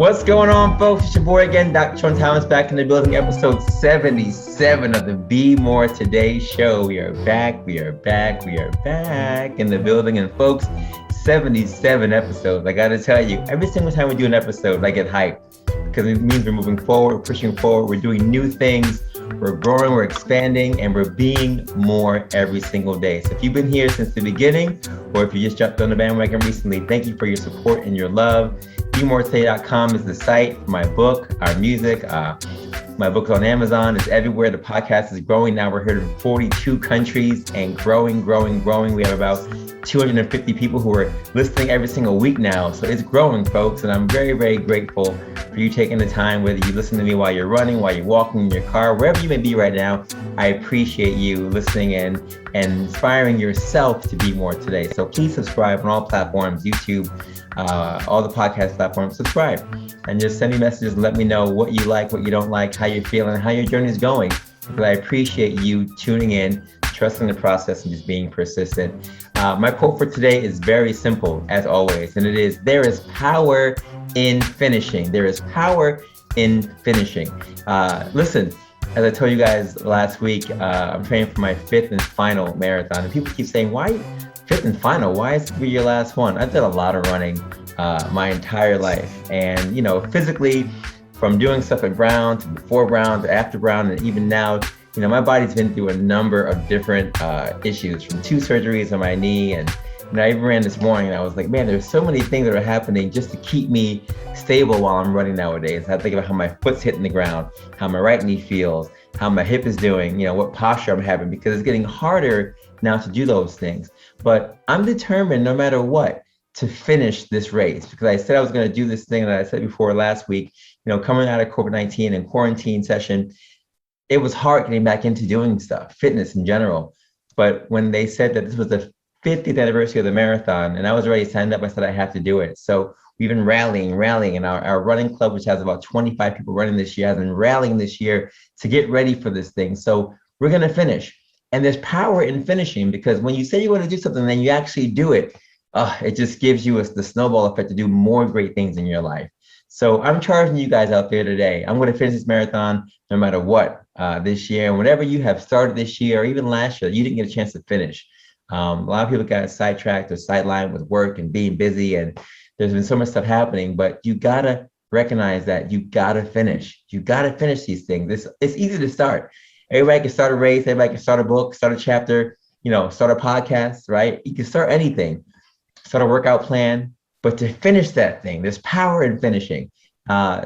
What's going on, folks? It's your boy again, Dr. Sean Thomas, back in the building, episode 77 of the Be More Today show. We are back in the building. And folks, 77 episodes. I got to tell you, every single time we do an episode, I get hyped because it means we're moving forward, we're pushing forward, we're doing new things, we're growing, we're expanding, and we're being more every single day. So if you've been here since the beginning, or if you just jumped on the bandwagon recently, thank you for your support and your love. BeMoreToday.com is the site for my book, our music. My book's on Amazon. It's everywhere. The podcast is growing now. We're here in 42 countries and growing. We have about 250 people who are listening every single week now. So it's growing, folks. And I'm very, very grateful for you taking the time, whether you listen to me while you're running, while you're walking in your car, wherever you may be right now. I appreciate you listening and inspiring yourself to be more today. So please subscribe on all platforms, YouTube, all the podcast platforms. Subscribe and just send me messages and let me know what you like, what you don't like, how you're feeling, how your journey is going. Because I appreciate you tuning in, trusting the process, and just being persistent. My quote for today is very simple, as always, and it is, there is power in finishing. There is power in finishing. Listen, as I told you guys last week, I'm training for my 5th and final marathon, and people keep saying, why 5th and final? Why is it your last one? I've done a lot of running my entire life, and physically, from doing stuff at Brown to before Brown to after Brown, and even now, my body's been through a number of different issues, from 2 surgeries on my knee, and I even ran this morning, and I was like, man, there's so many things that are happening just to keep me stable while I'm running nowadays. I think about how my foot's hitting the ground, how my right knee feels, how my hip is doing, what posture I'm having, because it's getting harder now to do those things. But I'm determined, no matter what, to finish this race, because I said I was going to do this thing that I said before last week, coming out of COVID-19 and quarantine session. It was hard getting back into doing stuff, fitness in general. But when they said that this was the 50th anniversary of the marathon, and I was already signed up, I said I have to do it. So we've been rallying, and our running club, which has about 25 people running this year, has been rallying this year to get ready for this thing. So we're going to finish. And there's power in finishing, because when you say you're going to do something, and then you actually do it, it just gives you the snowball effect to do more great things in your life. So I'm charging you guys out there today. I'm going to finish this marathon no matter what this year. And whatever you have started this year, or even last year, you didn't get a chance to finish. A lot of people got sidetracked or sidelined with work and being busy. And there's been so much stuff happening, but you got to recognize that you got to finish. You got to finish these things. It's easy to start. Everybody can start a race. Everybody can start a book, start a chapter, start a podcast, right? You can start anything, start a workout plan. But to finish that thing, there's power in finishing.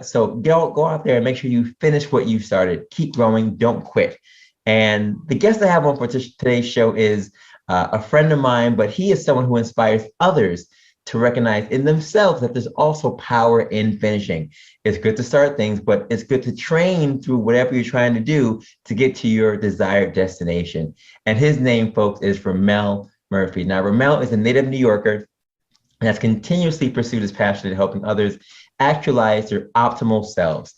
So go out there and make sure you finish what you started. Keep growing, don't quit. And the guest I have on for today's show is a friend of mine, but he is someone who inspires others to recognize in themselves that there's also power in finishing. It's good to start things, but it's good to train through whatever you're trying to do to get to your desired destination. And his name, folks, is Ramel Murphy. Now, Ramel is a native New Yorker and has continuously pursued his passion in helping others actualize their optimal selves.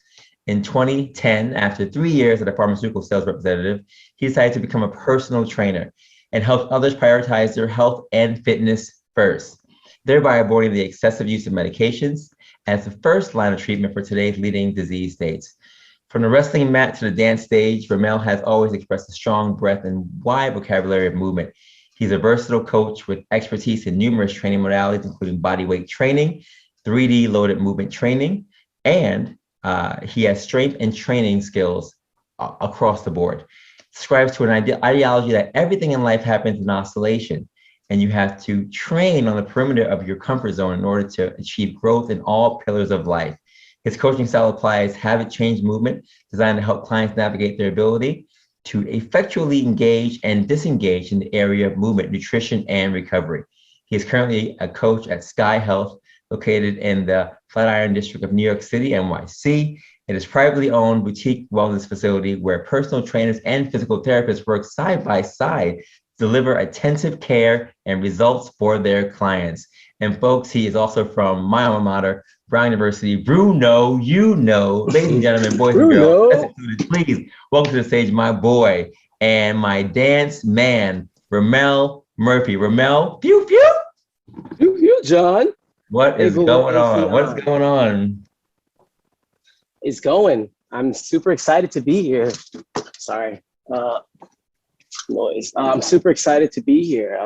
In 2010, after 3 years as a pharmaceutical sales representative, he decided to become a personal trainer and help others prioritize their health and fitness first, thereby avoiding the excessive use of medications as the first line of treatment for today's leading disease states. From the wrestling mat to the dance stage, Ramel has always expressed a strong breadth and wide vocabulary of movement. He's a versatile coach with expertise in numerous training modalities, including bodyweight training, 3D loaded movement training, and he has strength and training skills across the board. Subscribes to an ideology that everything in life happens in oscillation, and you have to train on the perimeter of your comfort zone in order to achieve growth in all pillars of life. His coaching style applies habit change movement designed to help clients navigate their ability to effectually engage and disengage in the area of movement, nutrition, and recovery. He is currently a coach at Sky Health, located in the Flatiron District of New York City, NYC. It is a privately owned boutique wellness facility where personal trainers and physical therapists work side by side to deliver attentive care and results for their clients. And folks, he is also from my alma mater, Brown University. Bruno, ladies and gentlemen, boys and girls, that's included. Please welcome to the stage my boy and my dance man, Ramel Murphy. Ramel, pew, pew. Pew, pew, John. What is going on? What is going on? It's going. I'm super excited to be here. Sorry, noise. I'm super excited to be here.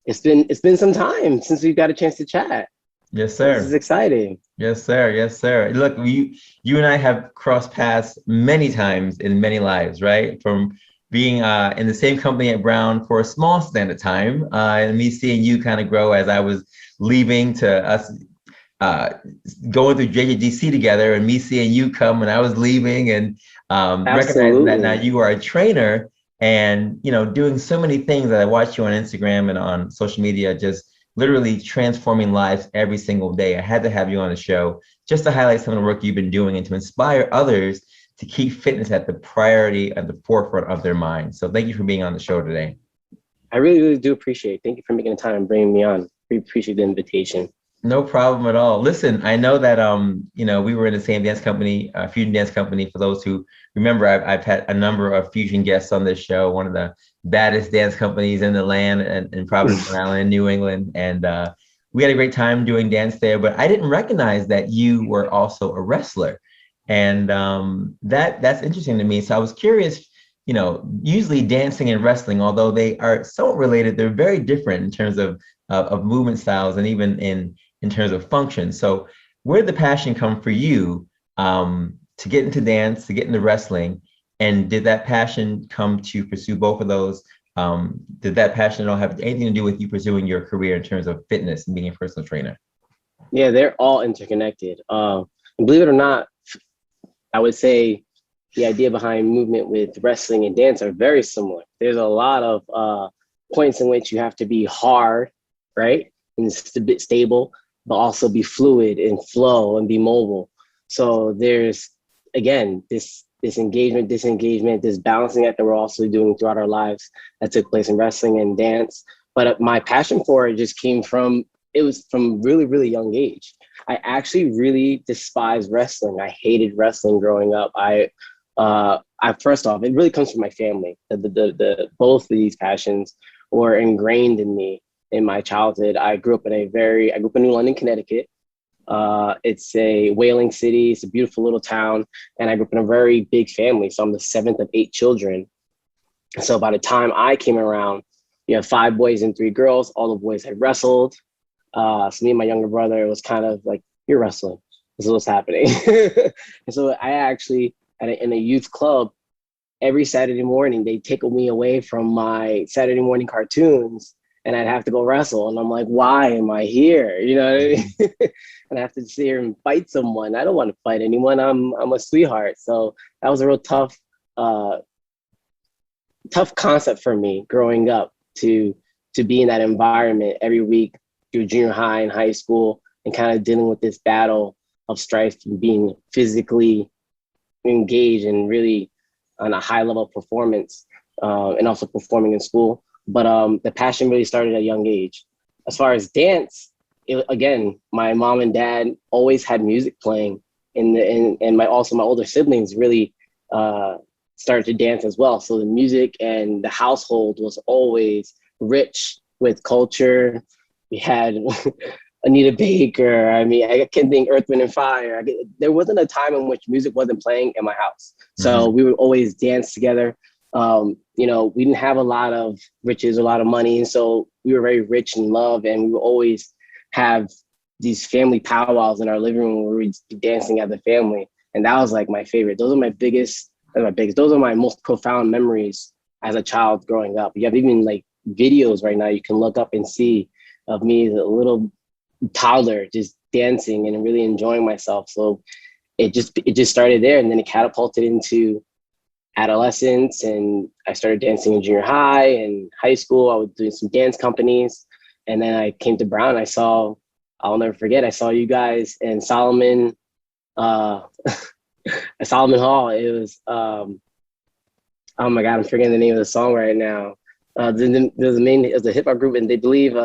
It's been some time since we've got a chance to chat. Yes, So this is sir. exciting. Yes, sir. Yes, sir. Look, you and I have crossed paths many times in many lives, right? From being in the same company at Brown for a small span of time, and me seeing you kind of grow as I was leaving to us uh, going through JJDC together, and me seeing you come when I was leaving, and recognizing that now Absolutely. you are a trainer, and doing so many things that I watch you on Instagram and on social media, just literally transforming lives every single day. I had to have you on the show just to highlight some of the work you've been doing and to inspire others to keep fitness at the priority at the forefront of their mind. So thank you for being on the show today. I really, really do appreciate it. Thank you for making the time and bringing me on. We appreciate the invitation. No problem at all. Listen, I know that we were in the same dance company, fusion dance company. For those who remember, I've had a number of fusion guests on this show, one of the baddest dance companies in the land, and in Providence, Rhode Island, New England. And we had a great time doing dance there, but I didn't recognize that you were also a wrestler. And that's interesting to me. So I was curious, usually dancing and wrestling, although they are somewhat related, they're very different in terms of movement styles and even in terms of function. So where did the passion come for you to get into dance, to get into wrestling? And did that passion come to pursue both of those? Did that passion at all have anything to do with you pursuing your career in terms of fitness and being a personal trainer? Yeah, they're all interconnected. And believe it or not, I would say the idea behind movement with wrestling and dance are very similar. There's a lot of points in which you have to be hard, right? And stable, but also be fluid and flow and be mobile. So there's, again, this engagement, disengagement, this balancing act that we're also doing throughout our lives that took place in wrestling and dance. But my passion for it just came from, it was from really, really young age. I actually really despised wrestling. I hated wrestling growing up. I first off, it really comes from my family. The both of these passions were ingrained in me in my childhood. I grew up in New London, Connecticut. It's a whaling city. It's a beautiful little town, and I grew up in a very big family. So I'm the seventh of 8 children. So by the time I came around, you have 5 boys and 3 girls. All the boys had wrestled. So me and my younger brother, it was kind of like, you're wrestling. This is what's happening. And so I actually, in a youth club, every Saturday morning, they take me away from my Saturday morning cartoons and I'd have to go wrestle. And I'm like, why am I here? You know what I mean? And I have to sit here and fight someone. I don't want to fight anyone. I'm a sweetheart. So that was a real tough concept for me growing up to be in that environment every week through junior high and high school and kind of dealing with this battle of strife and being physically engaged and really on a high level of performance and also performing in school. But the passion really started at a young age. As far as dance, again, my mom and dad always had music playing, and my older siblings really started to dance as well. So the music and the household was always rich with culture. We had Anita Baker. I mean, I can think Earth, Wind, and Fire. There wasn't a time in which music wasn't playing in my house. So we would always dance together. We didn't have a lot of riches, a lot of money. And so we were very rich in love. And we would always have these family powwows in our living room where we'd be dancing as a family. And that was like my favorite. Those are my most profound memories as a child growing up. You have even like videos right now you can look up and see of me as a little toddler just dancing and really enjoying myself. So it just started there, and then it catapulted into adolescence, and I started dancing in junior high and high school. I was doing some dance companies, and then I came to Brown. I'll never forget, I saw you guys in Solomon at Solomon Hall. It was oh my God, I'm forgetting the name of the song right now. It was a hip hop group, and they believe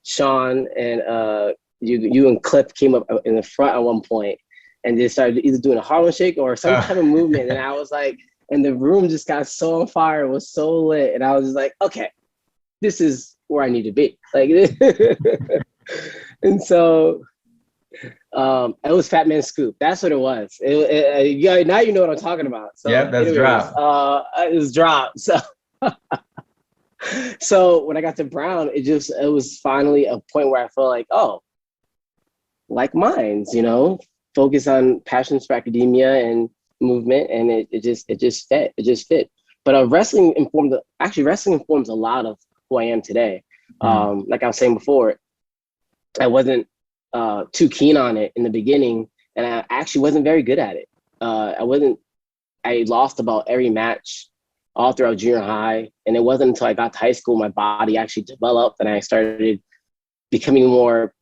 Sean and you and Cliff came up in the front at one point, and they started either doing a Harlem Shake or some type of movement. And I was like, and the room just got so on fire. It was so lit, and I was just like, okay, this is where I need to be. Like, and so It was Fat Man Scoop. That's what it was. Yeah, now you know what I'm talking about. So, Yep, that's anyways, drop. it was drop. So when I got to Brown, it was finally a point where I felt like, oh, like mines, focus on passions for academia and movement, and it just fit. But wrestling informs a lot of who I am today. Like I was saying before, I wasn't too keen on it in the beginning, and I actually wasn't very good at it. I lost about every match all throughout junior high, and it wasn't until I got to high school my body actually developed, and I started becoming more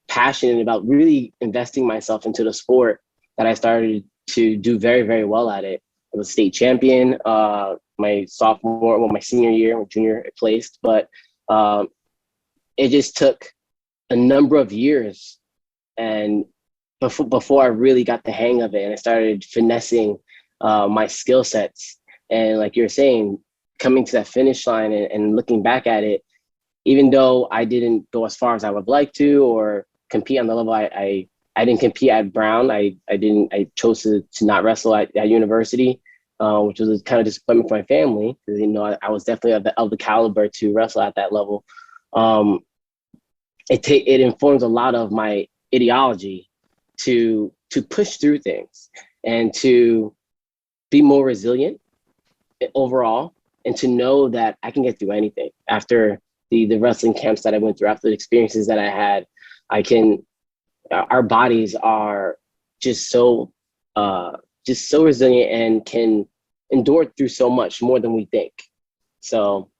passionate about really investing myself into the sport, that I started to do very, very well at it. I was state champion my senior year, or junior placed, but it just took a number of years and before I really got the hang of it, and I started finessing my skill sets. And like you're saying, coming to that finish line and looking back at it, even though I didn't go as far as I would like to or compete on the level I didn't compete at Brown. I chose to not wrestle at university, which was a kind of disappointment for my family, because I was definitely of the caliber to wrestle at that level. It informs a lot of my ideology to push through things and to be more resilient overall, and to know that I can get through anything. After the wrestling camps that I went through, after the experiences that I had, our bodies are just so resilient and can endure through so much more than we think. So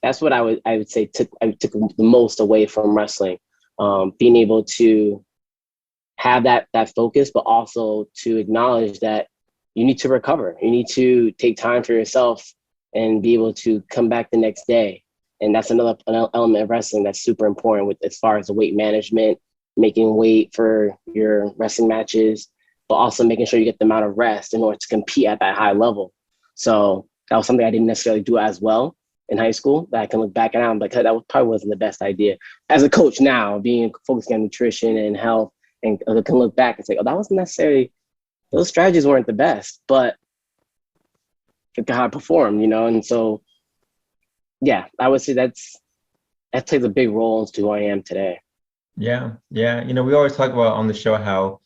that's what I would say I took the most away from wrestling, being able to have that focus, but also to acknowledge that you need to recover. You need to take time for yourself and be able to come back the next day. And that's another element of wrestling that's super important, with as far as the weight management, making weight for your wrestling matches, but also making sure you get the amount of rest in order to compete at that high level. So that was something I didn't necessarily do as well in high school, that I can look back and I'm like, that probably wasn't the best idea. As a coach now, being focused on nutrition and health, and I can look back and say, oh, that wasn't necessarily, those strategies weren't the best, but look at how I performed, And so, yeah, I would say that plays a big role into who I am today. Yeah. We always talk about on the show how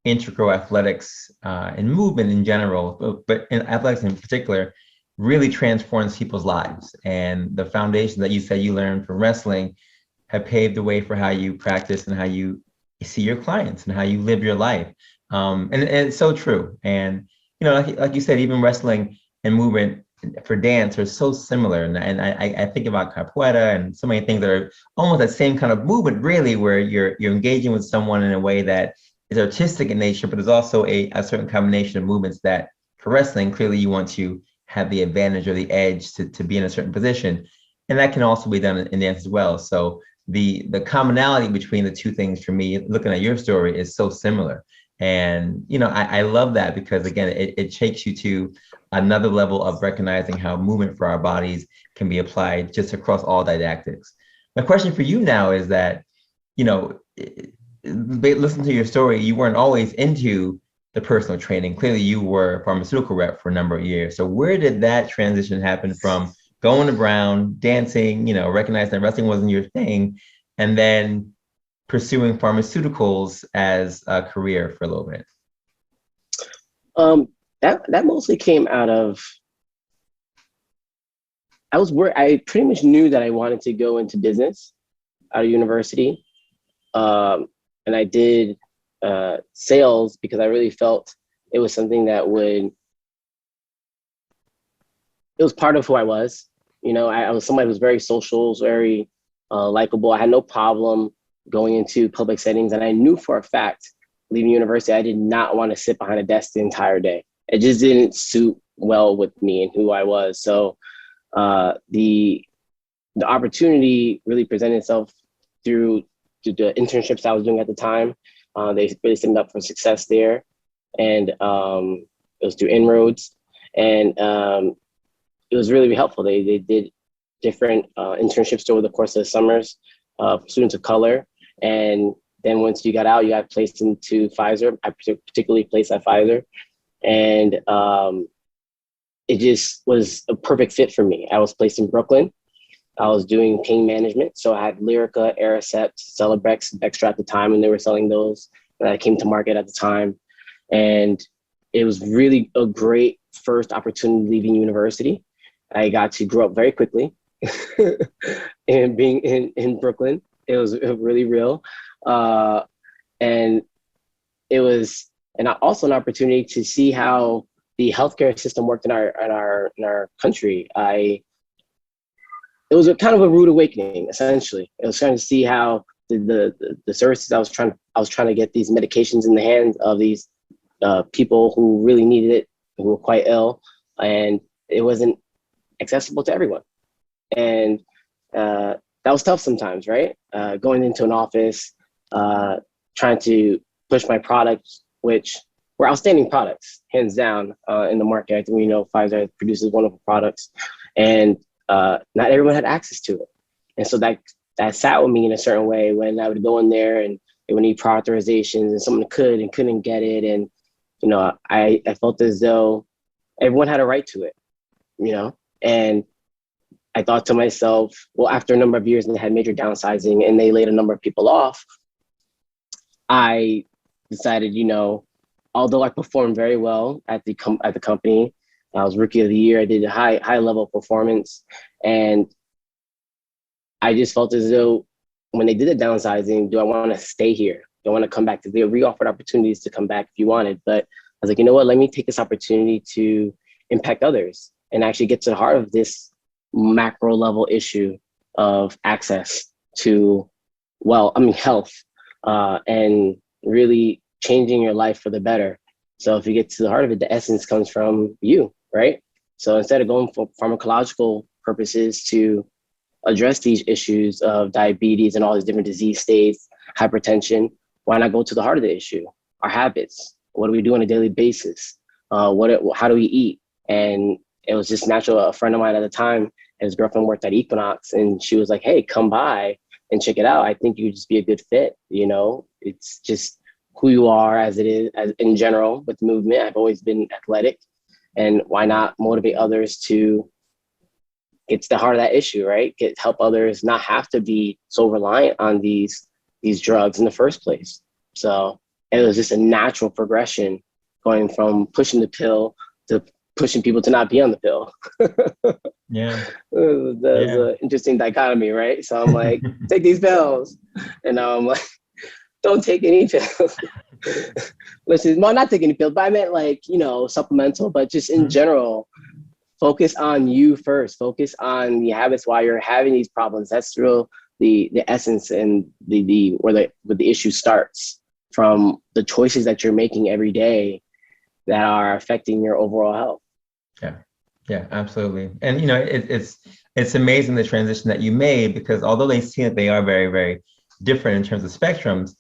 integral athletics and movement in general, but in athletics in particular, really transforms people's lives. And the foundation that you said you learned from wrestling have paved the way for how you practice and how you see your clients and how you live your life. And it's so true. And, like you said, even wrestling and movement for dance are so similar. And I think about capoeira and so many things that are almost that same kind of movement, really, where you're engaging with someone in a way that is artistic in nature, but there's also a certain combination of movements that for wrestling, clearly you want to have the advantage or the edge to be in a certain position. And that can also be done in dance as well. So the commonality between the two things for me, looking at your story, is so similar. And, I love that, because again, it takes you to another level of recognizing how movement for our bodies can be applied just across all didactics. My question for you now is that, listen to your story, you weren't always into the personal training. Clearly you were a pharmaceutical rep for a number of years. So where did that transition happen from going to Brown, dancing, recognizing that wrestling wasn't your thing, and then pursuing pharmaceuticals as a career for a little bit? That mostly came out of, I pretty much knew that I wanted to go into business out of university. And I did sales because I really felt it was something that it was part of who I was. I was somebody who was very social, was very likable. I had no problem going into public settings. And I knew for a fact, leaving university, I did not want to sit behind a desk the entire day. It just didn't suit well with me and who I was. So the opportunity really presented itself through the internships I was doing at the time. They really set me up for success there. And it was through Inroads. And it was really helpful. They did different internships over the course of the summers for students of color. And then once you got out, you got placed into Pfizer. I particularly placed at Pfizer. And it just was a perfect fit for me. I was placed in Brooklyn. I was doing pain management. So I had Lyrica, Aricept, Celebrex, Dextra at the time, and they were selling those when I came to market at the time. And it was really a great first opportunity leaving university. I got to grow up very quickly and being in Brooklyn. It was really real. And it was also an opportunity to see how the healthcare system worked in our country. It was a kind of a rude awakening, essentially. It was trying to see how the services I was trying to get these medications in the hands of these people who really needed it, who were quite ill, and it wasn't accessible to everyone. And that was tough sometimes, right? Going into an office, trying to push my products, which were outstanding products, hands down, in the market. I think we know Pfizer produces wonderful products, and not everyone had access to it. And so that sat with me in a certain way when I would go in there and they would need prior authorizations and someone could and couldn't get it. And, you know, I felt as though everyone had a right to it, you know? And I thought to myself, well, after a number of years and they had major downsizing and they laid a number of people off, I decided, you know, although I performed very well at the company, I was rookie of the year. I did a high level performance, and I just felt as though when they did the downsizing, do I want to stay here? Do I want to come back? Because they re-offered opportunities to come back if you wanted. But I was like, you know what? Let me take this opportunity to impact others and actually get to the heart of this macro level issue of access to, health, and really changing your life for the better. So if you get to the heart of it, the essence comes from you, right? So instead of going for pharmacological purposes to address these issues of diabetes and all these different disease states, hypertension, why not go to the heart of the issue? Our habits. What do we do on a daily basis? How do we eat? And it was just natural. A friend of mine at the time, his girlfriend worked at Equinox, and she was like, hey, come by and check it out. I think you'd just be a good fit. You know, it's just who you are as it is, as in general with movement. I've always been athletic, and why not motivate others to get to the heart of that issue, right? Help others not have to be so reliant on these drugs in the first place. So it was just a natural progression going from pushing the pill to pushing people to not be on the pill. Yeah. It was an interesting dichotomy, right? So I'm like, take these pills. And now I'm like, don't take any pills. Listen, well, not take any pills, but I meant like, you know, supplemental, but just in general, focus on you first. Focus on the habits while you're having these problems. That's real, the essence and where the issue starts, from the choices that you're making every day that are affecting your overall health. Yeah, absolutely. And, you know, it's amazing the transition that you made, because although they seem that they are very, very different in terms of spectrums,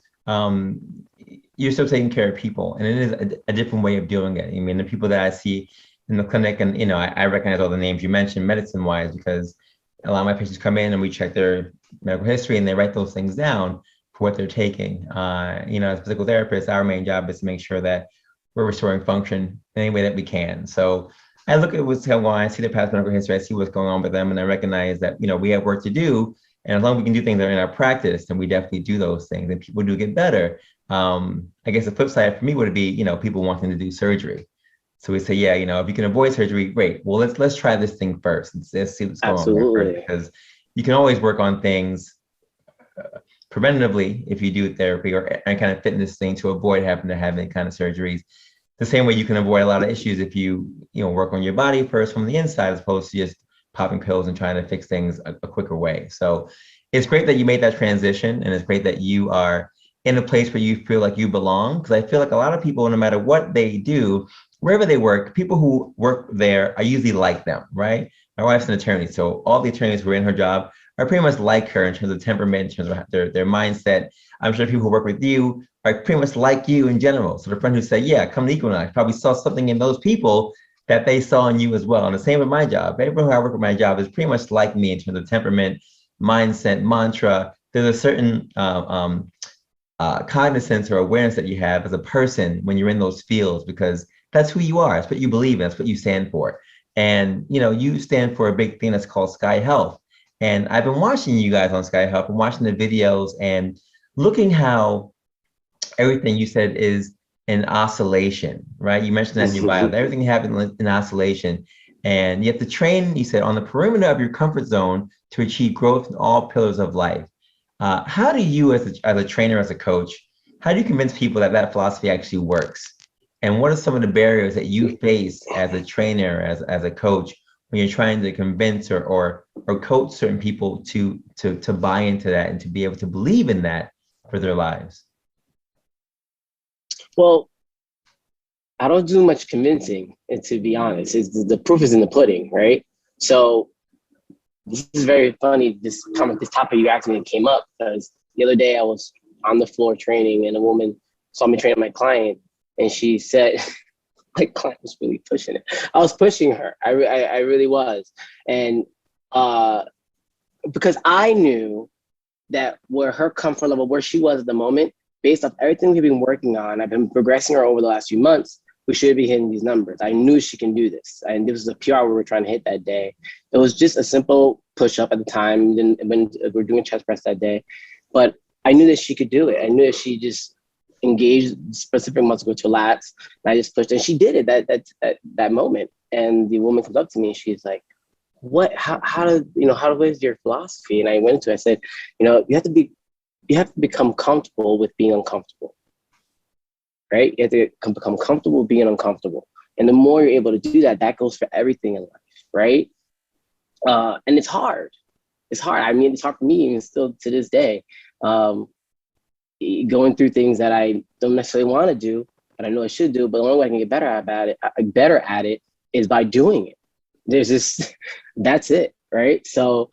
you're still taking care of people, and it is a different way of doing it. I mean, the people that I see in the clinic, and, you know, I recognize all the names you mentioned medicine-wise, because a lot of my patients come in and we check their medical history and they write those things down for what they're taking. You know, as physical therapists, our main job is to make sure that we're restoring function in any way that we can. So I look at what's going on, I see their past medical history, I see what's going on with them, and I recognize that, you know, we have work to do. And as long as we can do things that are in our practice, then we definitely do those things, and people do get better. I guess the flip side for me would be, you know, people wanting to do surgery. So we say, yeah, you know, if you can avoid surgery, great. Well, let's try this thing first. Let's see what's going on first, because you can always work on things preventatively if you do therapy or any kind of fitness thing to avoid having to have any kind of surgeries. The same way you can avoid a lot of issues if you work on your body first from the inside, as opposed to just popping pills and trying to fix things a quicker way. So it's great that you made that transition, and it's great that you are in a place where you feel like you belong, because I feel like a lot of people, no matter what they do, wherever they work, people who work there are usually like them, right? My wife's an attorney, so all the attorneys who are in her job are pretty much like her in terms of temperament, in terms of their mindset. I'm sure people who work with you are pretty much like you in general. So the friend who said, yeah, come to Equinox, probably saw something in those people that they saw in you as well. And the same with my job. Everyone who I work with my job is pretty much like me in terms of temperament, mindset, mantra. There's a certain cognizance or awareness that you have as a person when you're in those fields, because that's who you are. That's what you believe in. That's what you stand for. And, you stand for a big thing that's called Sky Health. And I've been watching you guys on Sky Health and watching the videos and looking how everything you said is in oscillation, right? You mentioned that in your bio, that everything happens in oscillation. And you have to train, you said, on the perimeter of your comfort zone to achieve growth in all pillars of life. How do you, as a trainer, as a coach, how do you convince people that that philosophy actually works? And what are some of the barriers that you face as a trainer, as a coach, when you're trying to convince or coach certain people to buy into that and to be able to believe in that for their lives? Well, I don't do much convincing, and to be honest, the proof is in the pudding, right? So this is very funny. This topic you asked me came up because the other day I was on the floor training, and a woman saw me training my client, and she said, "My client was really pushing it." I was pushing her. I really was, and because I knew that where her comfort level, where she was at the moment, based off everything we've been working on, I've been progressing her over the last few months. We should be hitting these numbers. I knew she can do this. And this was a PR we were trying to hit that day. It was just a simple push-up at the time. Then when we were doing chest press that day, but I knew that she could do it. I knew that she just engaged specific muscle to lats. And I just pushed, and she did it that moment. And the woman comes up to me and she's like, how is your philosophy? And I went into it, I said, you have to become comfortable with being uncomfortable. Right? You have to become comfortable being uncomfortable. And the more you're able to do that, that goes for everything in life, right? And it's hard. It's hard. I mean, it's hard for me even still to this day. Going through things that I don't necessarily want to do, but I know I should do, but the only way I can get better at it is by doing it. That's it, right? So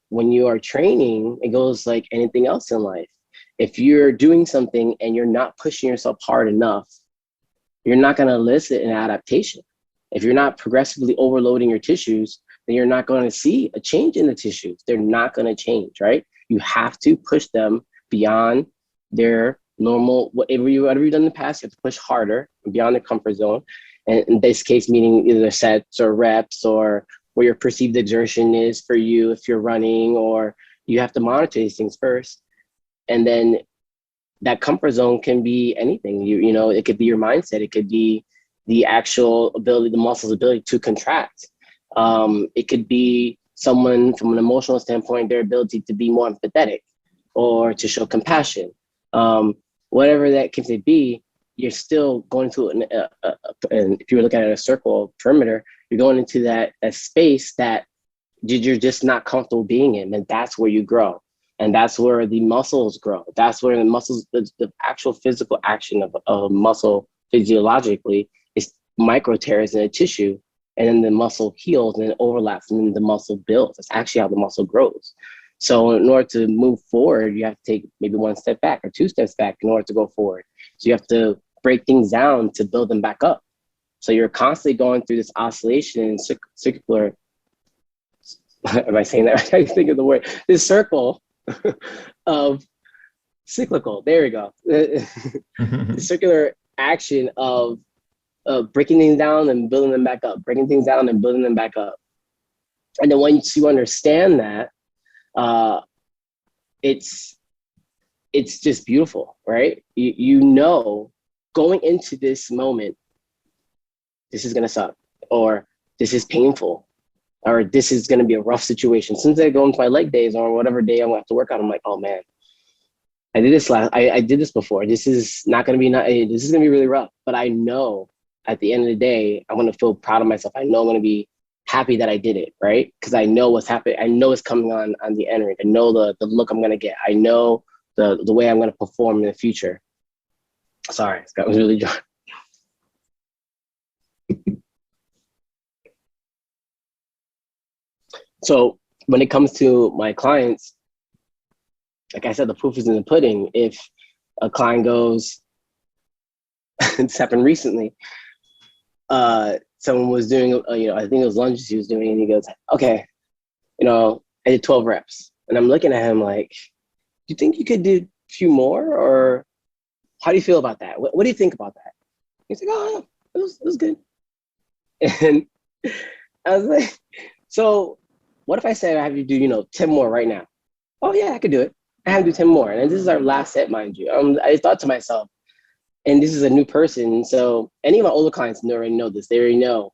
when you are training, it goes like anything else in life. If you're doing something and you're not pushing yourself hard enough, you're not going to elicit an adaptation. If you're not progressively overloading your tissues, then you're not going to see a change in the tissues. They're not going to change, right? You have to push them beyond their normal, whatever you've done in the past, you have to push harder beyond their comfort zone. And in this case, meaning either sets or reps or where your perceived exertion is for you if you're running, or you have to monitor these things first. And then that comfort zone can be anything. It could be your mindset. It could be the actual ability, the muscle's ability to contract. It could be someone from an emotional standpoint, their ability to be more empathetic or to show compassion. Whatever that case may be, you're still going to, and if you were looking at a circle perimeter, you're going into that space that you're just not comfortable being in. And that's where you grow. And that's where the muscles grow. That's where the actual physical action of a muscle physiologically is micro tears in a tissue, and then the muscle heals and it overlaps, and then the muscle builds. That's actually how the muscle grows. So in order to move forward, you have to take maybe one step back or two steps back in order to go forward. So you have to break things down to build them back up. So you're constantly going through this oscillation and circular, am I saying that right? I think of the word, this circle of cyclical, there we go. The circular action of breaking things down and building them back up, breaking things down and building them back up. And then once you understand that, it's just beautiful, right? Going into this moment, this is gonna suck, or this is painful, or this is gonna be a rough situation. Since I go into my leg days or whatever day I'm gonna have to work out, I'm like, oh man, I did this I did this before. This is not gonna be this is gonna be really rough. But I know at the end of the day, I'm gonna feel proud of myself. I know I'm gonna be happy that I did it, right? Because I know what's happening. I know it's coming on the end. I know the look I'm gonna get. I know the way I'm gonna perform in the future. Sorry, that was really dry. So when it comes to my clients, like I said, the proof is in the pudding. If a client goes, it's happened recently. Someone was doing, I think it was lunges he was doing, and he goes, okay, I did 12 reps. And I'm looking at him like, do you think you could do few more, or how do you feel about that? What do you think about that? He's like, oh, yeah, it was good. And I was like, so what if I said I have you do, 10 more right now? Oh yeah, I could do it. I have to do 10 more. And this is our last set, mind you. I thought to myself, and this is a new person. So any of my older clients already know this. They already know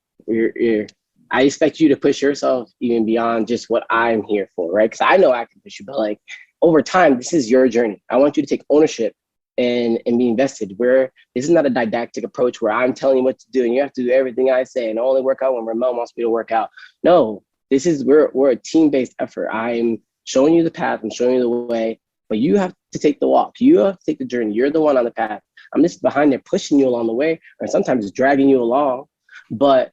I expect you to push yourself even beyond just what I'm here for, right? Because I know I can push you, but like over time, this is your journey. I want you to take ownership and be invested. Where this is not a didactic approach where I'm telling you what to do and you have to do everything I say and only work out when Ramel wants me to work out. No, we're a team-based effort. I'm showing you the path and showing you the way, but you have to take the walk. You have to take the journey. You're the one on the path. I'm just behind there pushing you along the way, or sometimes dragging you along, but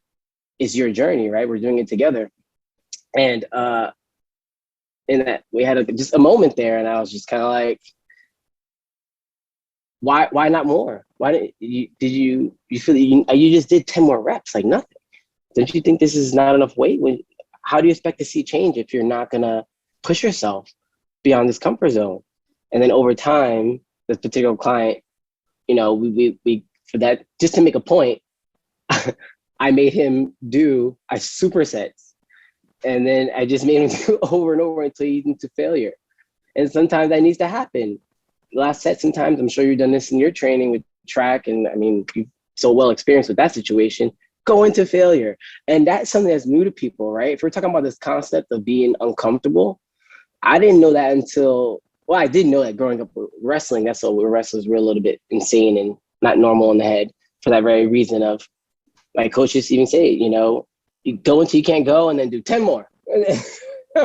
it's your journey, right? We're doing it together. And in that we had just a moment there, and I was just kind of like, why not more? Why did you feel you just did 10 more reps, like nothing? Don't you think this is not enough weight? How do you expect to see change if you're not gonna push yourself beyond this comfort zone? And then over time, this particular client, we for that, just to make a point, I made him do a supersets, and then I just made him do over and over until he's into failure. And sometimes that needs to happen. Last set, sometimes I'm sure you've done this in your training with track, and I mean, you're so well experienced with that situation, go into failure. And that's something that's new to people, right? If we're talking about this concept of being uncomfortable, I didn't know that I did know that growing up with wrestling. That's what wrestlers were a little bit insane and not normal in the head for that very reason of, my coaches even say, you go until you can't go and then do 10 more,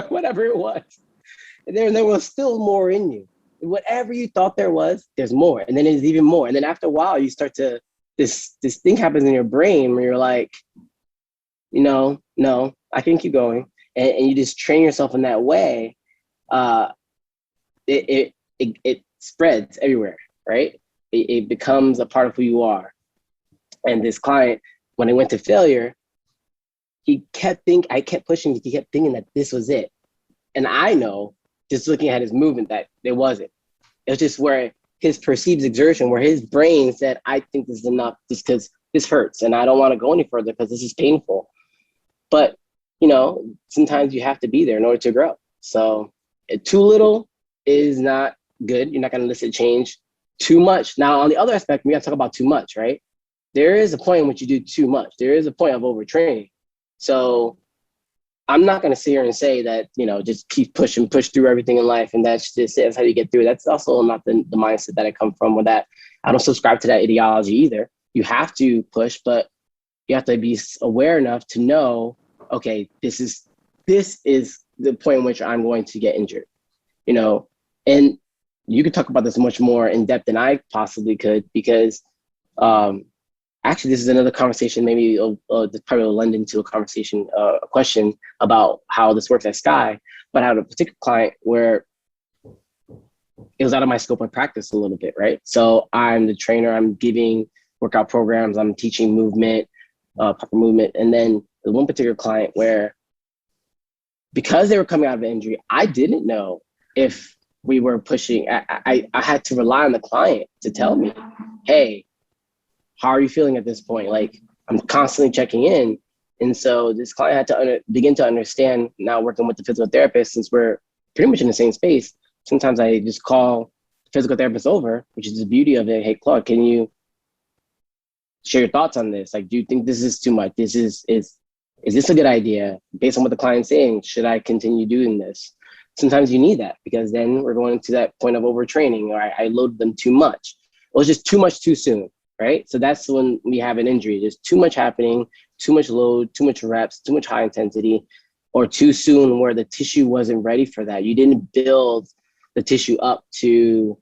whatever it was. And there was still more in you. Whatever you thought there was, there's more. And then there's even more. And then after a while, you start to, this thing happens in your brain where you're like, no, I can keep going. And you just train yourself in that way. It spreads everywhere, right? It becomes a part of who you are. And this client, when it went to failure, I kept pushing, he kept thinking that this was it. And I know, just looking at his movement, that it wasn't. It was just where his perceived exertion, where his brain said, I think this is enough just because this hurts and I don't want to go any further because this is painful. But, sometimes you have to be there in order to grow. So too little is not good. You're not going to elicit change. Too much. Now, on the other aspect, we have to talk about too much, right? There is a point in which you do too much. There is a point of overtraining. So I'm not going to sit here and say that, just keep push through everything in life. And that's how you get through it. That's also not the mindset that I come from, with that. I don't subscribe to that ideology either. You have to push, but you have to be aware enough to know, okay, this is the point in which I'm going to get injured, and you could talk about this much more in depth than I possibly could, because actually, this is another conversation. Maybe this probably will lend into a conversation, a question about how this works at Sky. But I had a particular client where it was out of my scope of practice a little bit, right? So I'm the trainer. I'm giving workout programs. I'm teaching movement, proper movement. And then the one particular client where, because they were coming out of an injury, I didn't know if we were pushing. I had to rely on the client to tell me, hey, how are you feeling at this point? Like, I'm constantly checking in. And so this client had to begin to understand, now working with the physical therapist, since we're pretty much in the same space, sometimes I just call the physical therapist over, which is the beauty of it. Hey, Claude, can you share your thoughts on this? Like, do you think this is too much? Is this a good idea? Based on what the client's saying, should I continue doing this? Sometimes you need that, because then we're going to that point of overtraining, or I load them too much. It was just too much too soon. Right? So that's when we have an injury. There's too much happening, too much load, too much reps, too much high intensity, or too soon where the tissue wasn't ready for that. You didn't build the tissue up to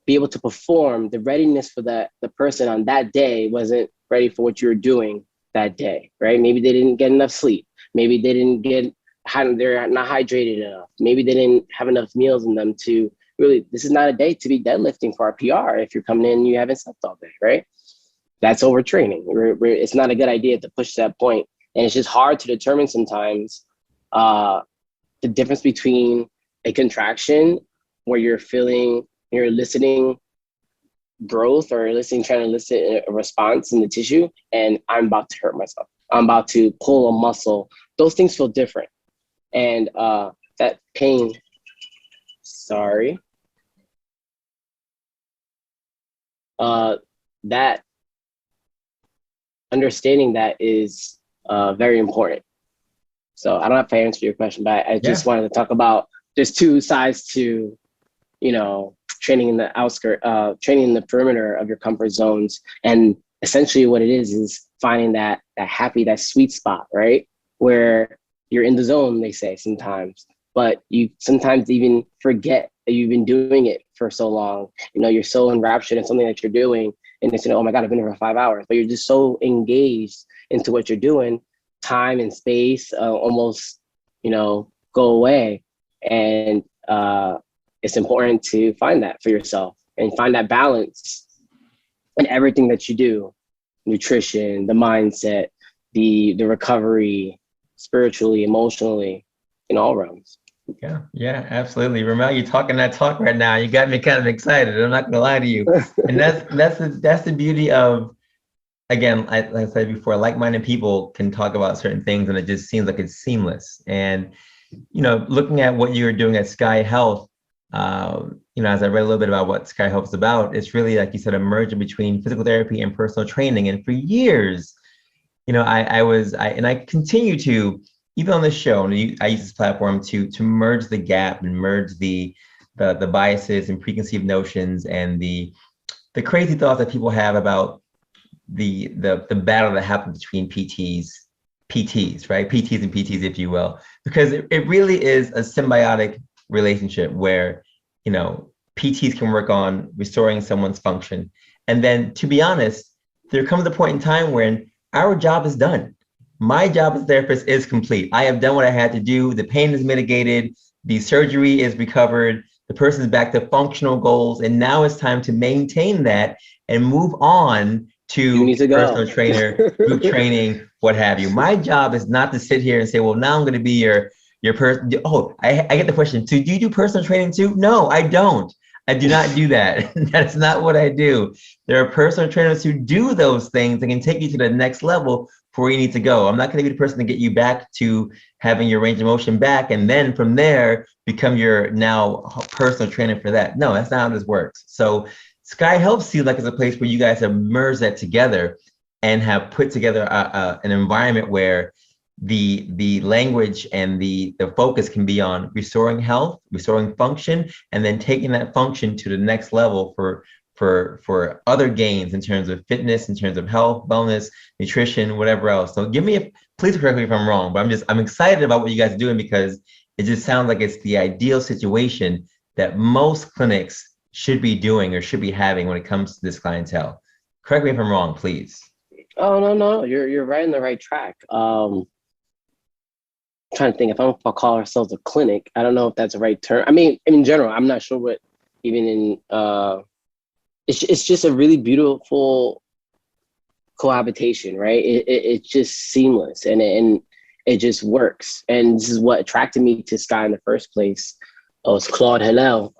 be able to perform. The readiness for the person on that day wasn't ready for what you were doing that day, right? Maybe they didn't get enough sleep. Maybe they they're not hydrated enough. Maybe they didn't have enough meals in them to really, this is not a day to be deadlifting for our PR if you're coming in and you haven't slept all day, right? That's overtraining. It's not a good idea to push that point. And it's just hard to determine sometimes the difference between a contraction where you're feeling you're eliciting growth or listening, trying to elicit a response in the tissue, and I'm about to hurt myself. I'm about to pull a muscle. Those things feel different. And that pain, sorry, that understanding that is very important. So I don't know if I answered your question, but I just wanted to talk about there's two sides to, you know, training in the outskirt, training in the perimeter of your comfort zones. And essentially what it is finding that happy, that sweet spot, right? Where you're in the zone, they say sometimes, but you sometimes even forget that you've been doing it for so long. You know, you're so enraptured in something that you're doing, and it's, you know, oh my God, I've been here for 5 hours, but you're just so engaged into what you're doing, time and space almost, you know, go away. And it's important to find that for yourself and find that balance in everything that you do. Nutrition, the mindset, the recovery, spiritually, emotionally, in all realms. Yeah, absolutely. Ramel, you're talking that talk right now. You got me kind of excited. I'm not gonna lie to you. And that's the beauty of, again, like I said before, like-minded people can talk about certain things and it just seems like it's seamless. And, you know, looking at what you're doing at Sky Health, you know, as I read a little bit about what Sky Health is about, it's really, like you said, a merger between physical therapy and personal training. And for years, you know, I continue to, even on this show, and I use this platform to merge the gap and merge the biases and preconceived notions and the crazy thoughts that people have about the battle that happens between PTs, right? PTs and PTs, if you will, because it really is a symbiotic relationship where, you know, PTs can work on restoring someone's function. And then, to be honest, there comes a point in time when our job is done. My job as a therapist is complete. I have done what I had to do. The pain is mitigated. The surgery is recovered. The person is back to functional goals. And now it's time to maintain that and move on to personal trainer, group training, what have you. My job is not to sit here and say, well, now I'm going to be your person. Oh, I get the question. So do you do personal training too? No, I don't. I do not do that. That's not what I do. There are personal trainers who do those things and can take you to the next level for where you need to go. I'm not going to be the person to get you back to having your range of motion back and then from there become your now personal trainer for that. No, that's not how this works. So Sky Health seems like it's a place where you guys have merged that together and have put together an environment where the language and the focus can be on restoring health, restoring function, and then taking that function to the next level for other gains in terms of fitness, in terms of health, wellness, nutrition, whatever else. So please correct me if I'm wrong, but I'm excited about what you guys are doing because it just sounds like it's the ideal situation that most clinics should be doing or should be having when it comes to this clientele. Correct me if I'm wrong, please. Oh, no, you're right on the right track. Trying to think if I'll call ourselves a clinic. I don't know if that's the right term. I mean, in general, I'm not sure what even in, it's just a really beautiful cohabitation, right? It's just seamless and it just works. And this is what attracted me to Sky in the first place. It was Claude Hillel.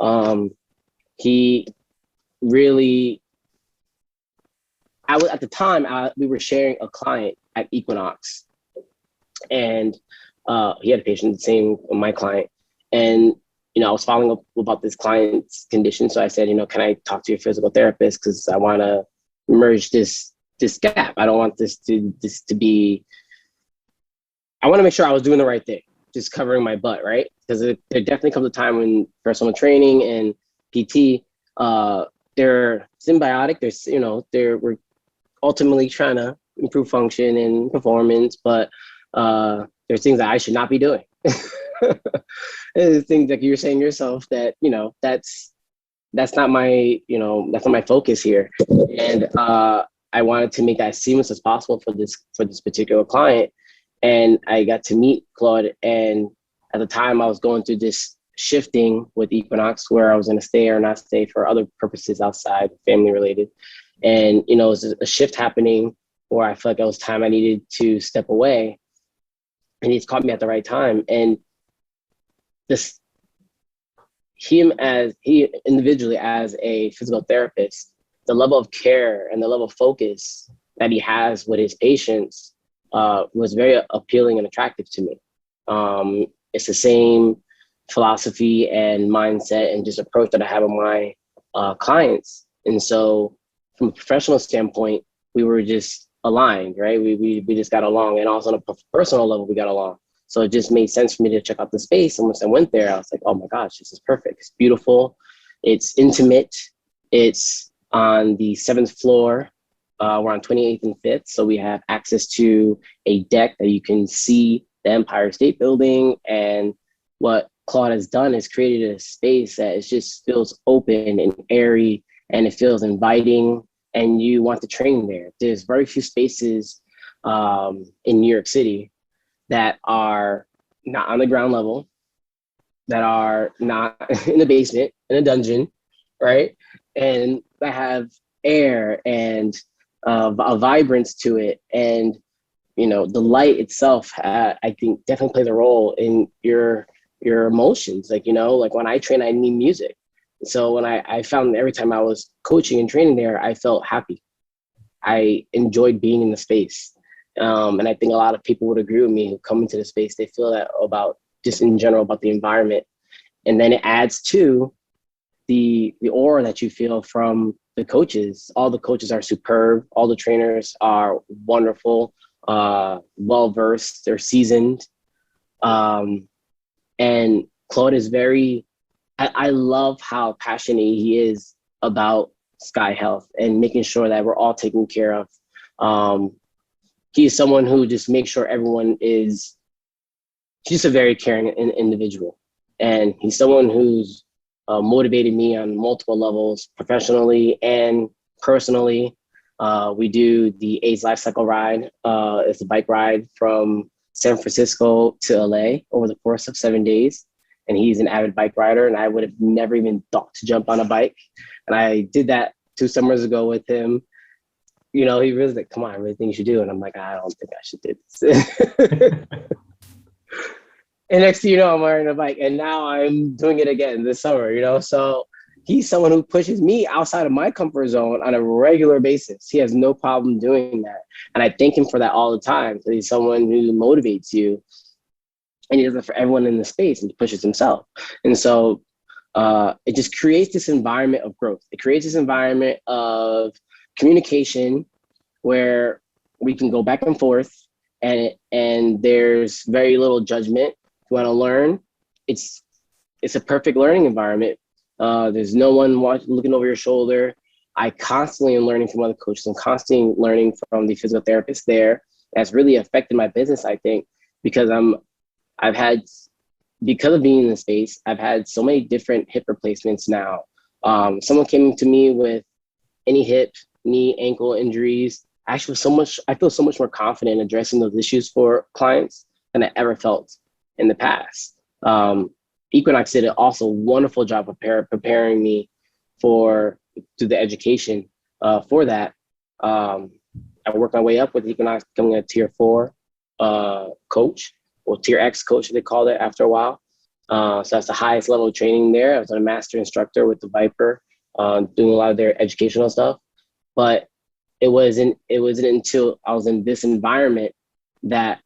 He really, at the time, we were sharing a client at Equinox and he had a patient, the same my client. And, you know, I was following up about this client's condition. So I said, you know, can I talk to your physical therapist? Because I want to merge this gap. I don't want this to be, I want to make sure I was doing the right thing, just covering my butt, right? Because there definitely comes a time when personal training and PT, they're symbiotic. There's, you know, we're ultimately trying to improve function and performance, but there's things that I should not be doing. There's things like you're saying yourself that, you know, that's not my, you know, that's not my focus here. And I wanted to make that as seamless as possible for this particular client. And I got to meet Claude. And at the time I was going through this shifting with Equinox where I was going to stay or not stay for other purposes outside, family related. And, you know, it was a shift happening where I felt like it was time I needed to step away. And he's caught me at the right time. And he individually as a physical therapist, the level of care and the level of focus that he has with his patients was very appealing and attractive to me. It's the same philosophy and mindset and just approach that I have with my clients. And so from a professional standpoint, we were just aligned, right? We just got along, and also on a personal level, we got along. So it just made sense for me to check out the space. And once I went there, I was like, oh my gosh, this is perfect. It's beautiful. It's intimate. It's on the 7th floor. We're on 28th and 5th. So we have access to a deck that you can see the Empire State Building. And what Claude has done is created a space that is just feels open and airy, and it feels inviting, and you want to train there. There's very few spaces in New York City that are not on the ground level, that are not in the basement, in a dungeon, right? And that have air and a vibrance to it. And, you know, the light itself, I think definitely plays a role in your emotions. Like, you know, like when I train, I need music. So when I found every time I was coaching and training there, I felt happy. I enjoyed being in the space. And I think a lot of people would agree with me who come into the space. They feel that about just in general about the environment. And then it adds to the aura that you feel from the coaches. All the coaches are superb. All the trainers are wonderful, well-versed, they're seasoned. And Claude is I love how passionate he is about Sky Health and making sure that we're all taken care of. He's someone who just makes sure he's just a very caring individual. And he's someone who's motivated me on multiple levels, professionally and personally. We do the AIDS Life Cycle Ride. It's a bike ride from San Francisco to LA over the course of 7 days. And he's an avid bike rider, and I would have never even thought to jump on a bike. And I did that 2 summers ago with him. You know, he was like, come on, I really think you should do it. And I'm like, I don't think I should do this. And next thing you know, I'm wearing a bike, and now I'm doing it again this summer, you know? So he's someone who pushes me outside of my comfort zone on a regular basis. He has no problem doing that. And I thank him for that all the time. So he's someone who motivates you, and he does it for everyone in the space, and he pushes himself. And so it just creates this environment of growth. It creates this environment of communication where we can go back and forth, and there's very little judgment. If you want to learn, it's a perfect learning environment. There's no one looking over your shoulder. I constantly am learning from other coaches. I'm constantly learning from the physical therapists there. That's really affected my business, I think, because because of being in the space, I've had so many different hip replacements now. Someone came to me with any hip, knee, ankle injuries. I feel so much more confident addressing those issues for clients than I ever felt in the past. Equinox did an also wonderful job of preparing me through the education for that. I worked my way up with Equinox, becoming a tier 4 coach, or tier X coach, they called it after a while. So that's the highest level of training there. I was a master instructor with the Vipr, doing a lot of their educational stuff. But it wasn't until I was in this environment that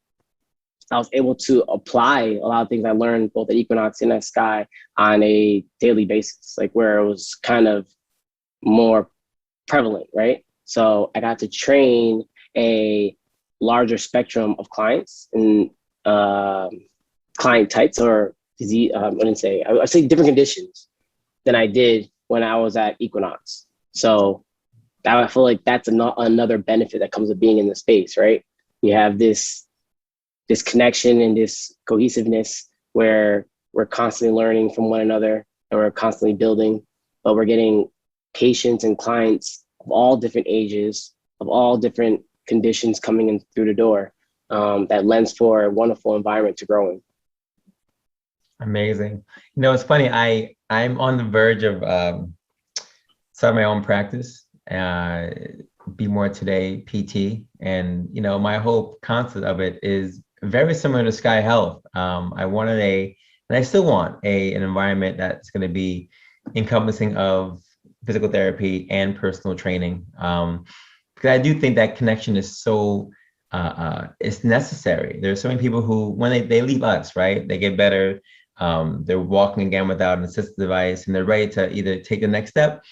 I was able to apply a lot of things I learned both at Equinox and at Sky on a daily basis, like where it was kind of more prevalent, right? So I got to train a larger spectrum of clients and client types, or disease, I would say different conditions than I did when I was at Equinox. So I feel like that's another benefit that comes with being in the space, right? You have this connection and this cohesiveness where we're constantly learning from one another, and we're constantly building, but we're getting patients and clients of all different ages, of all different conditions coming in through the door. That lends for a wonderful environment to grow in. Amazing. You know, it's funny. I'm on the verge of starting my own practice. Be More Today PT, and you know, my whole concept of it is very similar to Sky Health. I wanted And I still want an environment that's going to be encompassing of physical therapy and personal training. Because I do think that connection is so, it's necessary. There's so many people who, when they leave us, right, they get better. They're walking again without an assistive device, and they're ready to either take the next step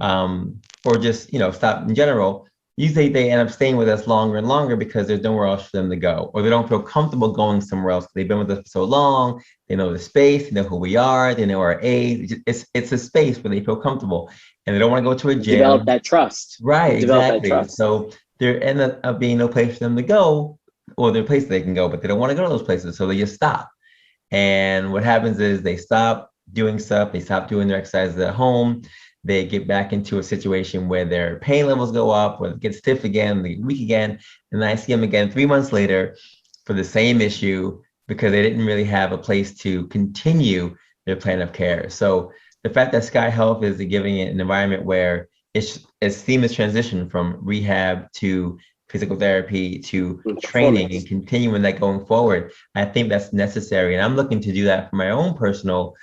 or just, stop in general. Usually they end up staying with us longer and longer because there's nowhere else for them to go, or they don't feel comfortable going somewhere else. They've been with us for so long. They know the space, they know who we are, they know our age. It's a space where they feel comfortable, and they don't want to go to a gym. Develop that trust. Right, exactly. That trust. So there end up being no place for them to go, or there are places they can go, but they don't want to go to those places, so they just stop. And what happens is they stop doing stuff, they stop doing their exercises at home, they get back into a situation where their pain levels go up, or they get stiff again, they get weak again, and I see them again 3 months later for the same issue because they didn't really have a place to continue their plan of care. So the fact that Sky Health is giving it an environment where it's seamless transition from rehab to physical therapy to training and continuing that going forward, I think that's necessary. And I'm looking to do that for my own personal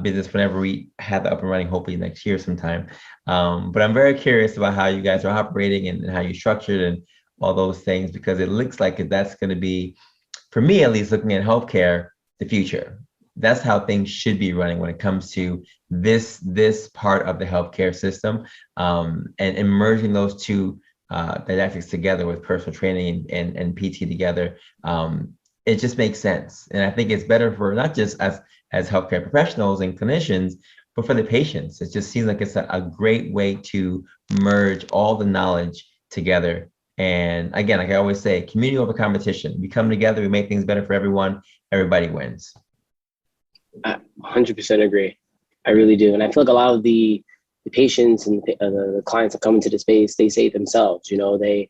business whenever we have it up and running, hopefully next year sometime. But I'm very curious about how you guys are operating and how you structured and all those things, because it looks like that's going to be, for me at least, looking at healthcare, the future. That's how things should be running when it comes to this part of the healthcare system, and merging those two didactics together with personal training and PT together. It just makes sense. And I think it's better for not just as healthcare professionals and clinicians, but for the patients. It just seems like it's a great way to merge all the knowledge together. And again, like I always say, community over competition. We come together, we make things better for everyone, everybody wins. I 100% agree. I really do. And I feel like a lot of the patients and the clients that come into the space, they say it themselves, they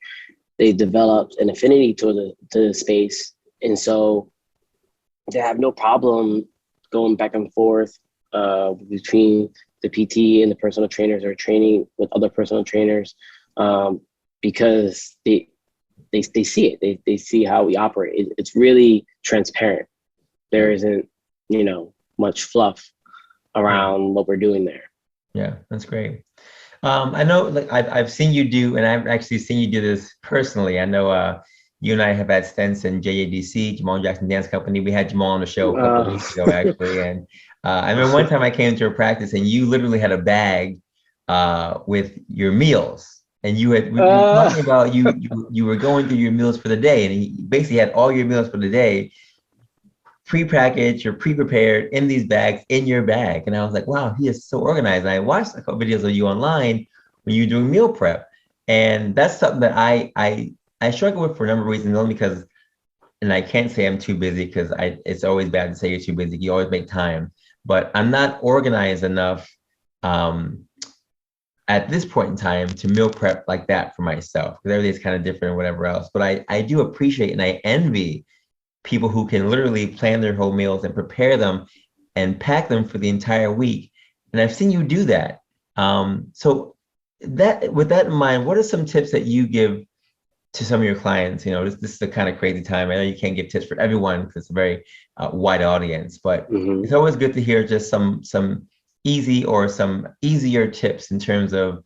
developed an affinity to the space. And so they have no problem going back and forth between the PT and the personal trainers, or training with other personal trainers, because they see it. They see how we operate. It's really transparent. There isn't, much fluff around what we're doing there. Yeah, that's great. I know, like I've seen you do, and I've actually seen you do this personally. I know you and I have had stints in JADC, Jamal Jackson Dance Company. We had Jamal on the show a couple of weeks ago, actually. And I remember one time I came to a practice, and you literally had a bag with your meals. And we were talking about you were going through your meals for the day, and you basically had all your meals for the day pre-packaged or pre-prepared in these bags in your bag. And I was like, wow, he is so organized. And I watched a couple videos of you online when you're doing meal prep. And that's something that I struggle with for a number of reasons, only because, and I can't say I'm too busy, because it's always bad to say you're too busy. You always make time, but I'm not organized enough at this point in time to meal prep like that for myself, because everything's kind of different or whatever else. But I do appreciate and I envy people who can literally plan their whole meals and prepare them and pack them for the entire week. And I've seen you do that. So that, with that in mind, what are some tips that you give to some of your clients? This is a kind of crazy time. I know you can't give tips for everyone because it's a very wide audience, but it's always good to hear just some easy or some easier tips in terms of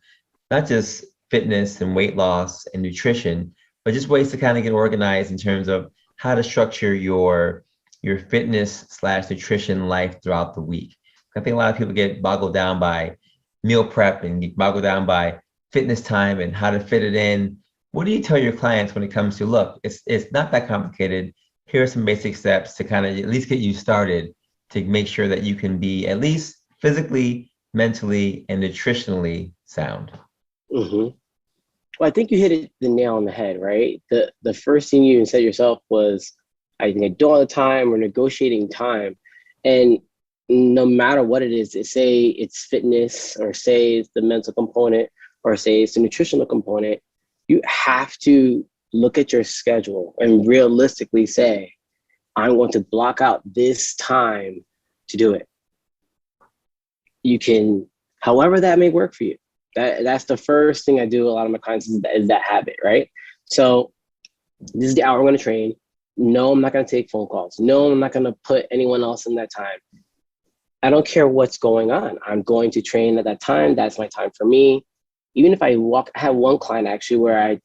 not just fitness and weight loss and nutrition, but just ways to kind of get organized in terms of how to structure your fitness/nutrition life throughout the week. I think a lot of people get boggled down by meal prep and get boggled down by fitness time and how to fit it in. What do you tell your clients when it comes to, look, it's not that complicated. Here are some basic steps to kind of at least get you started to make sure that you can be at least physically, mentally, and nutritionally sound? Well, I think you hit the nail on the head, right? The first thing you said yourself was, I think I do all the time, we're negotiating time. And no matter what it is, say it's fitness, or say it's the mental component, or say it's the nutritional component, you have to look at your schedule and realistically say, I'm going to block out this time to do it. You can, however that may work for you. That's the first thing I do. A lot of my clients is that habit, right? So this is the hour I'm going to train. No, I'm not going to take phone calls. No, I'm not going to put anyone else in that time. I don't care what's going on. I'm going to train at that time. That's my time for me. Even if I have one client actually where I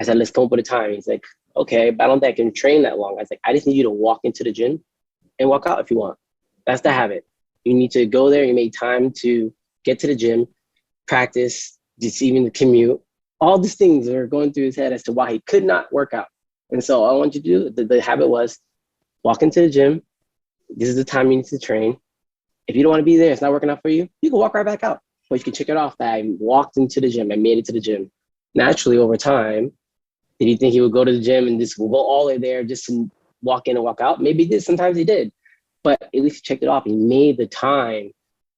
said, let's come up with a time. He's like, okay, but I don't think I can train that long. I was like, I just need you to walk into the gym and walk out if you want. That's the habit. You need to go there. You make time to get to the gym, practice, just even the commute. All these things are going through his head as to why he could not work out. And so all I want you to do, the habit was walk into the gym. This is the time you need to train. If you don't want to be there, it's not working out for you, you can walk right back out. But you can check it off that I walked into the gym. I made it to the gym. Naturally, over time, did he think he would go to the gym and just go all the way there just to walk in and walk out? Maybe he did. Sometimes he did. But at least he checked it off. He made the time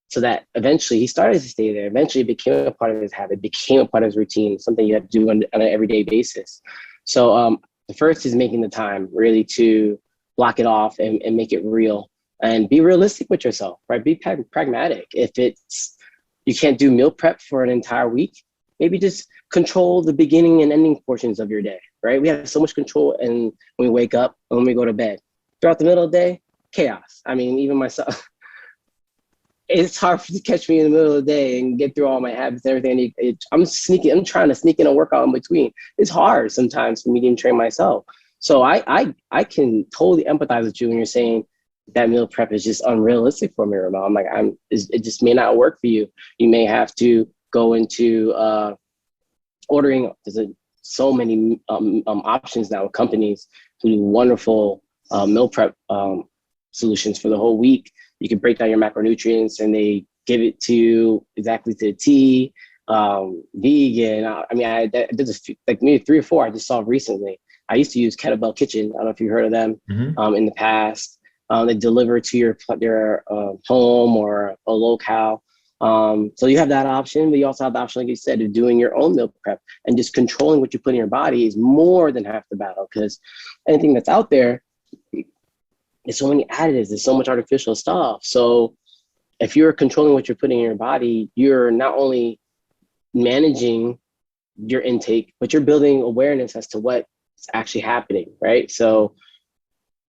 so that eventually he started to stay there. Eventually, it became a part of his habit, became a part of his routine, something you have to do on an everyday basis. So the first is making the time really to block it off and make it real and be realistic with yourself, right? Be pragmatic. If you can't do meal prep for an entire week, maybe just control the beginning and ending portions of your day, right? We have so much control and when we wake up and when we go to bed. Throughout the middle of the day, chaos. I mean, even myself, it's hard to catch me in the middle of the day and get through all my habits and everything. I'm trying to sneak in a workout in between. It's hard sometimes for me to train myself. So I can totally empathize with you when you're saying that meal prep is just unrealistic for me, Ramel. I'm like, it just may not work for you. You may have to go into ordering. There's so many options now with companies who do wonderful meal prep solutions for the whole week. You can break down your macronutrients and they give it to you exactly to the T. Vegan. I did this like maybe 3 or 4 I just saw recently. I used to use Kettlebell Kitchen. I don't know if you heard of them in the past. They deliver to your home or a locale. So you have that option, but you also have the option, like you said, of doing your own meal prep and just controlling what you put in your body is more than half the battle because anything that's out there, there's so many additives, there's so much artificial stuff. So if you're controlling what you're putting in your body, you're not only managing your intake, but you're building awareness as to what's actually happening, right? So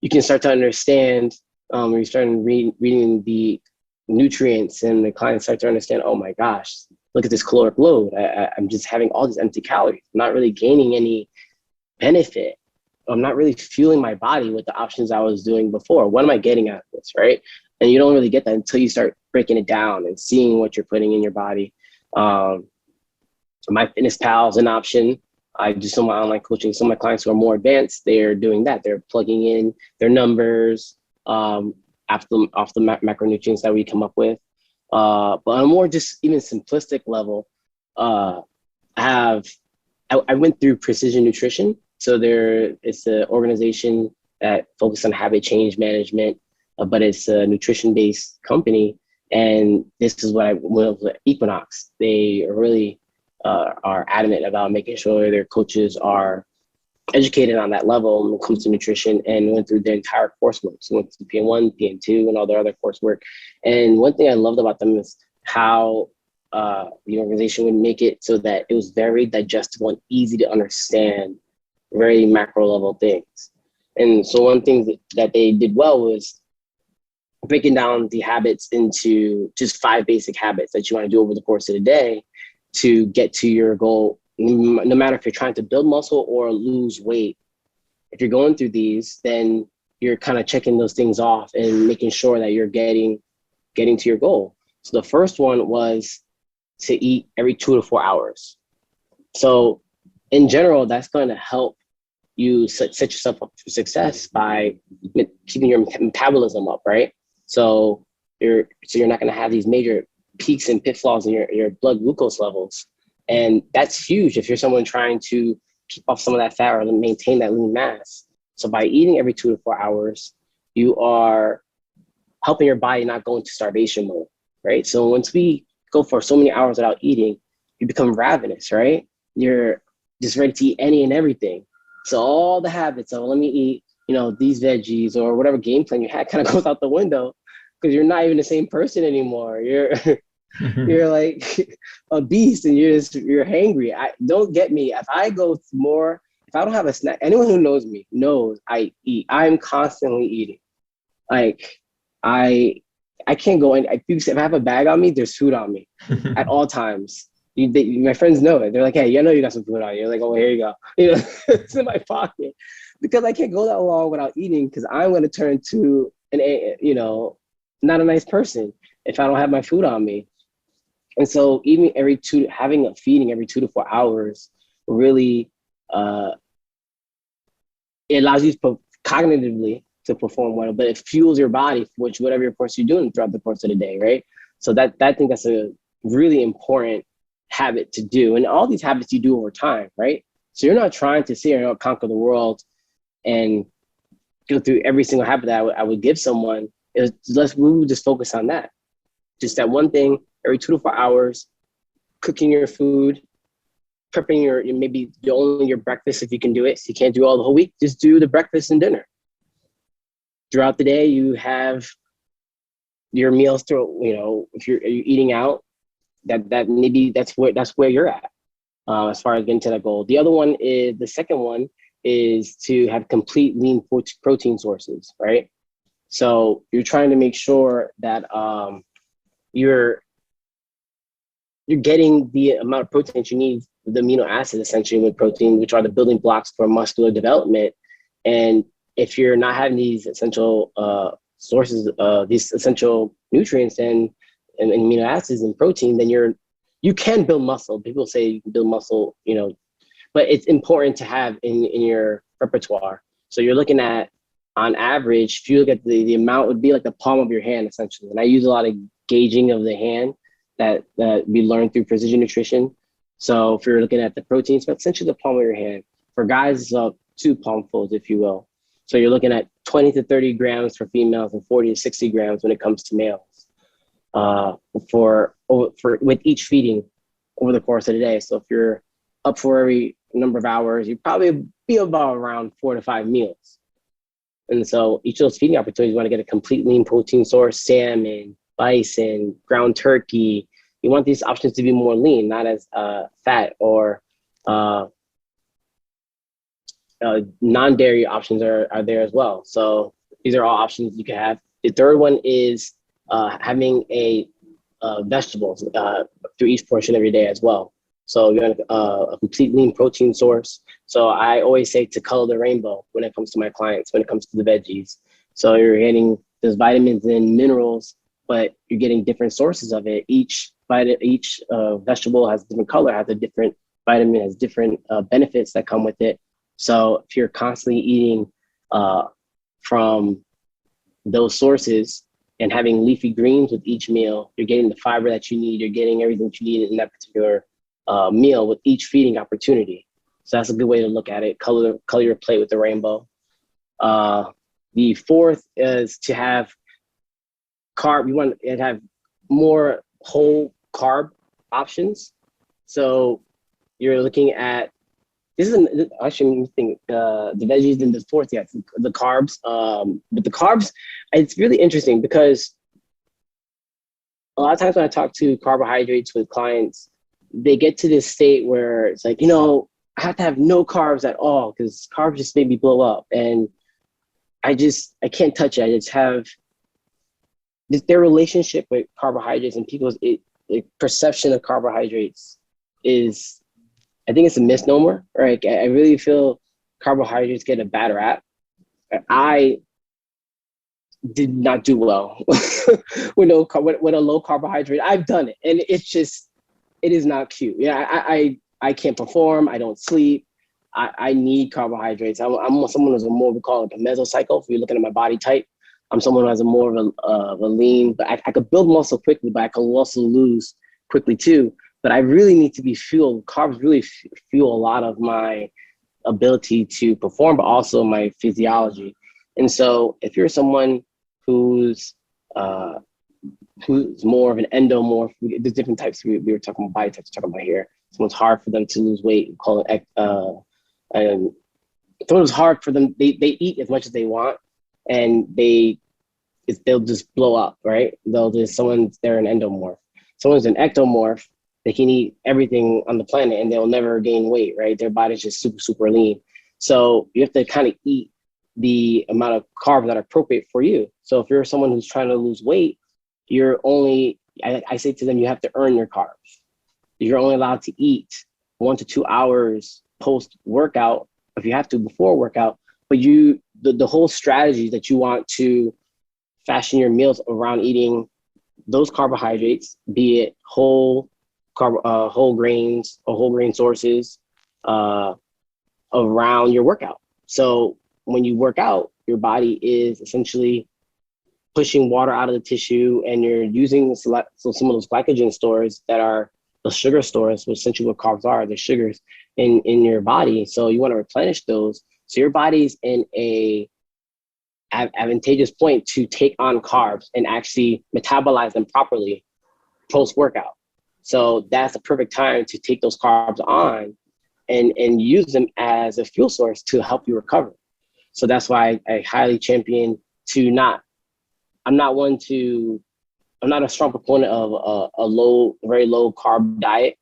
you can start to understand when you start reading the nutrients and the clients start to understand, oh my gosh, look at this caloric load. I'm just having all these empty calories. I'm not really gaining any benefit. I'm not really fueling my body with the options I was doing before. What am I getting out of this, right? And you don't really get that until you start breaking it down and seeing what you're putting in your body. MyFitnessPal is an option. I do some of my online coaching. Some of my clients who are more advanced, they're doing that. They're plugging in their numbers off the macronutrients that we come up with. But on a more just even simplistic level, I went through Precision Nutrition. So it's an organization that focuses on habit change management, but it's a nutrition-based company. And this is what I went with Equinox. They really are adamant about making sure their coaches are educated on that level when it comes to nutrition and went through their entire coursework. So went to PM1, PM2, and all their other coursework. And one thing I loved about them is how the organization would make it so that it was very digestible and easy to understand very macro level things. And so one thing that they did well was breaking down the habits into just 5 basic habits that you want to do over the course of the day to get to your goal, no matter if you're trying to build muscle or lose weight. If you're going through these, then you're kind of checking those things off and making sure that you're getting to your goal. So the first one was to eat every 2 to 4 hours. So in general, that's going to help you set yourself up for success by keeping your metabolism up, right? So you're not going to have these major peaks and pitfalls in your blood glucose levels. And that's huge if you're someone trying to keep off some of that fat or maintain that lean mass. So by eating every 2 to 4 hours, you are helping your body not go into starvation mode, right? So once we go for so many hours without eating, you become ravenous, right? You're just ready to eat any and everything. So all the habits of let me eat, these veggies or whatever game plan you had kind of goes out the window because you're not even the same person anymore. You're like a beast and you're hangry. Don't get me. If if I don't have a snack, anyone who knows me knows I eat. I'm constantly eating. Like I can't go in. If I have a bag on me, there's food on me at all times. My friends know it. They're like, hey, I know you got some food on you. You're like, oh, here you go. You know, it's in my pocket because I can't go that long without eating because I'm going to turn to not a nice person if I don't have my food on me. And so having a feeding every 2 to 4 hours really, it allows you cognitively to perform well, but it fuels your body, whatever your course you're doing throughout the course of the day, right? So I think that's a really important habit to do. And all these habits you do over time, right? So you're not trying to sit here and conquer the world and go through every single habit that I would give someone. We would just focus on that. Just that one thing every 2 to 4 hours, cooking your food, prepping your breakfast if you can do it. So you can't do all the whole week, just do the breakfast and dinner. Throughout the day, you have your meals if you're eating out, that's where you're at as far as getting to that goal. The second one is to have complete lean protein sources, right? So you're trying to make sure that you're getting the amount of protein that you need, the amino acids essentially with protein, which are the building blocks for muscular development. And if you're not having these essential sources, these essential nutrients and amino acids and protein, then you can build muscle. People say you can build muscle, but it's important to have in your repertoire. So you're looking at, on average, if you look at the amount, would be like the palm of your hand essentially. And I use a lot of gauging of the hand that we learned through precision nutrition. So if you're looking at the proteins, but essentially the palm of your hand. For guys, it's up 2 palmfuls, if you will. So you're looking at 20 to 30 grams for females and 40 to 60 grams when it comes to males with each feeding over the course of the day. So if you're up for every number of hours, you probably be about around 4 to 5 meals. And so each of those feeding opportunities, you want to get a complete lean protein source, salmon, bison, ground turkey. You want these options to be more lean, not as fat or non-dairy options are there as well. So these are all options you can have. The third one is having vegetables through each portion every day as well. So you want a complete lean protein source. So I always say to color the rainbow when it comes to my clients, when it comes to the veggies. So you're getting those vitamins and minerals, but you're getting different sources of it. Each vegetable has a different color, has a different vitamin, has different benefits that come with it. So if you're constantly eating from those sources and having leafy greens with each meal, you're getting the fiber that you need, you're getting everything that you need in that particular meal with each feeding opportunity. So that's a good way to look at it. Color your plate with the rainbow. The fourth is to have carb. You want to have more whole carb options. So you're looking at, actually think the veggies in the fourth, yeah, the carbs. But the carbs, it's really interesting because a lot of times when I talk to carbohydrates with clients, they get to this state where it's like, I have to have no carbs at all because carbs just made me blow up. And I can't touch it. I just have their relationship with carbohydrates and people's perception of carbohydrates is, I think it's a misnomer, right? I really feel carbohydrates get a bad rap. I did not do well with a low carbohydrate. I've done it, and it is not cute. Yeah, I can't perform. I don't sleep. I need carbohydrates. I'm someone who's more, we call it a mesocycle. If you're looking at my body type, I'm someone who has more of a lean, but I could build muscle quickly, but I could also lose quickly too. But I really need to be fueled. Carbs really fuel a lot of my ability to perform, but also my physiology. And so if you're someone who's more of an endomorph, there's different types. We were talking about body types, talking about here. Someone's hard for them to lose weight, call it, and someone's hard for them. They eat as much as they want, and they'll just blow up, right? They're an endomorph. Someone's an ectomorph. They can eat everything on the planet and they'll never gain weight, right? Their body's just super, super lean. So you have to kind of eat the amount of carbs that are appropriate for you. So if you're someone who's trying to lose weight, I say to them, you have to earn your carbs. You're only allowed to eat 1 to 2 hours post workout, if you have to before workout, but the whole strategy that you want to fashion your meals around eating those carbohydrates, be it whole grains or whole grain sources, around your workout. So when you work out, your body is essentially pushing water out of the tissue, and you're using some of those glycogen stores that are the sugar stores, which essentially what carbs are, the sugars in your body. So you want to replenish those. So your body's in a advantageous point to take on carbs and actually metabolize them properly post workout. So that's the perfect time to take those carbs on and use them as a fuel source to help you recover. So that's why I highly champion I'm not a strong proponent of a very low carb diet.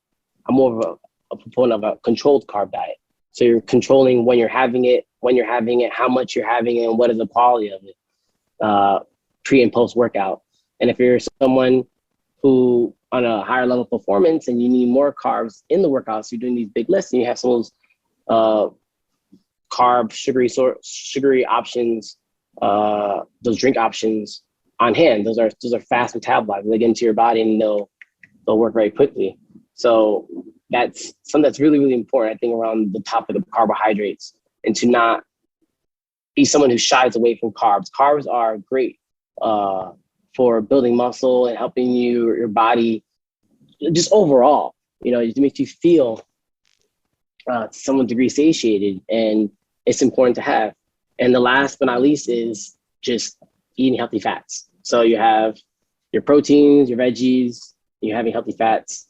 I'm more of a proponent of a controlled carb diet. So you're controlling when you're having it, how much you're having it, and what is the quality of it, pre and post workout. And if you're someone who on a higher level performance and you need more carbs in the workouts, so you're doing these big lifts and you have some of those carb, sugary options, those drink options on hand. Those are fast metabolized. They get into your body and they'll work very quickly. So that's something that's really, really important, I think, around the topic of carbohydrates, and to not be someone who shies away from carbs. Carbs are great for building muscle and helping your body just overall. It makes you feel to some degree satiated, and it's important to have. And the last but not least is just eating healthy fats. So you have your proteins, your veggies, you're having healthy fats,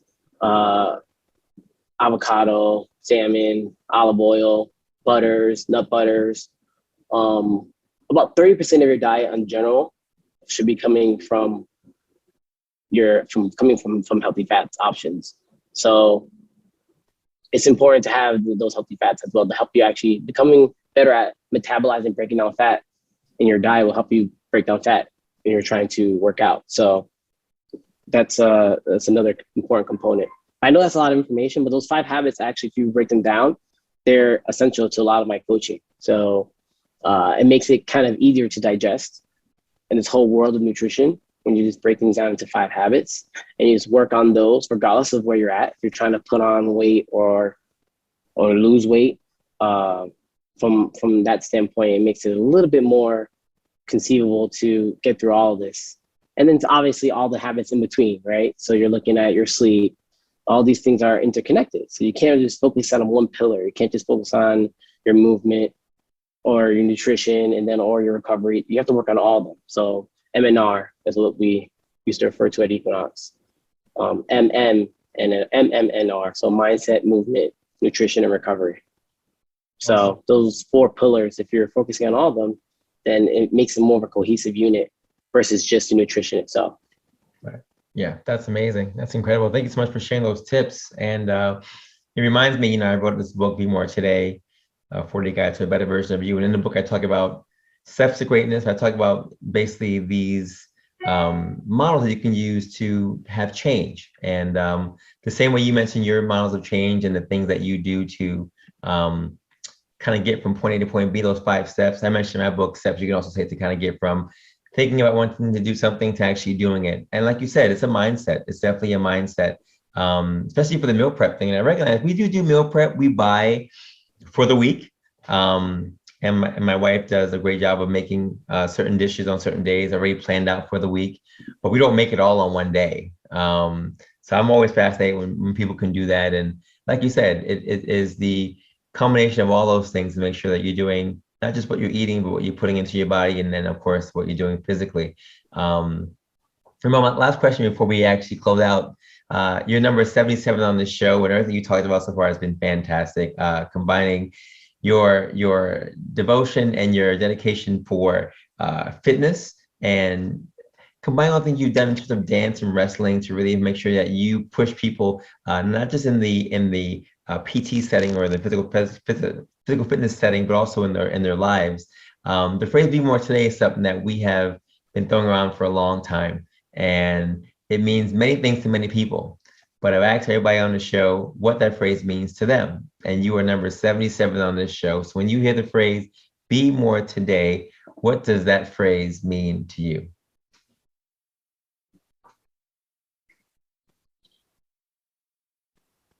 avocado, salmon, olive oil, butters, nut butters. About 30% of your diet in general should be coming from healthy fats options. So it's important to have those healthy fats as well to help you actually becoming better at metabolizing, breaking down fat in your diet will help you break down fat when you're trying to work out. So that's another important component. I know that's a lot of information, but those 5 habits, actually, if you break them down, they're essential to a lot of my coaching. So it makes it kind of easier to digest in this whole world of nutrition when you just break things down into 5 habits and you just work on those regardless of where you're at. If you're trying to put on weight or lose weight, from that standpoint, it makes it a little bit more conceivable to get through all of this. And then it's obviously all the habits in between, right? So you're looking at your sleep. All these things are interconnected. So you can't just focus on one pillar. You can't just focus on your movement or your nutrition or your recovery. You have to work on all of them. So MNR is what we used to refer to at Equinox. MM and MMNR. So mindset, movement, nutrition, and recovery. So awesome. Those 4 pillars, if you're focusing on all of them, then it makes it more of a cohesive unit versus just the nutrition itself. Right. Yeah, that's amazing. That's incredible. Thank you so much for sharing those tips. And it reminds me, I wrote this book, Be More Today, 40 Guides to a Better Version of You. And in the book, I talk about steps to greatness. I talk about basically these models that you can use to have change. And the same way you mentioned your models of change and the things that you do to kind of get from point A to point B, those 5 steps. I mentioned in my book, steps you can also say to kind of get from thinking about wanting to do something to actually doing it. And like you said, it's a mindset. It's definitely a mindset, especially for the meal prep thing. And I recognize we do meal prep. We buy for the week. And my wife does a great job of making certain dishes on certain days already planned out for the week, but we don't make it all on one day. So I'm always fascinated when people can do that. And like you said, it is the combination of all those things to make sure that you're doing not just what you're eating, but what you're putting into your body, and then of course what you're doing physically. Ramel, my last question before we actually close out. Your number 77 on this show, and everything you talked about so far has been fantastic. Combining your devotion and your dedication for fitness, and combine all the things you've done in terms of dance and wrestling to really make sure that you push people, not just in the PT setting or the physical fitness setting, but also in their lives. The phrase "be more today" is something that we have been throwing around for a long time, and it means many things to many people. But I've asked everybody on the show what that phrase means to them, and you are number 77 on this show. So when you hear the phrase "be more today," what does that phrase mean to you?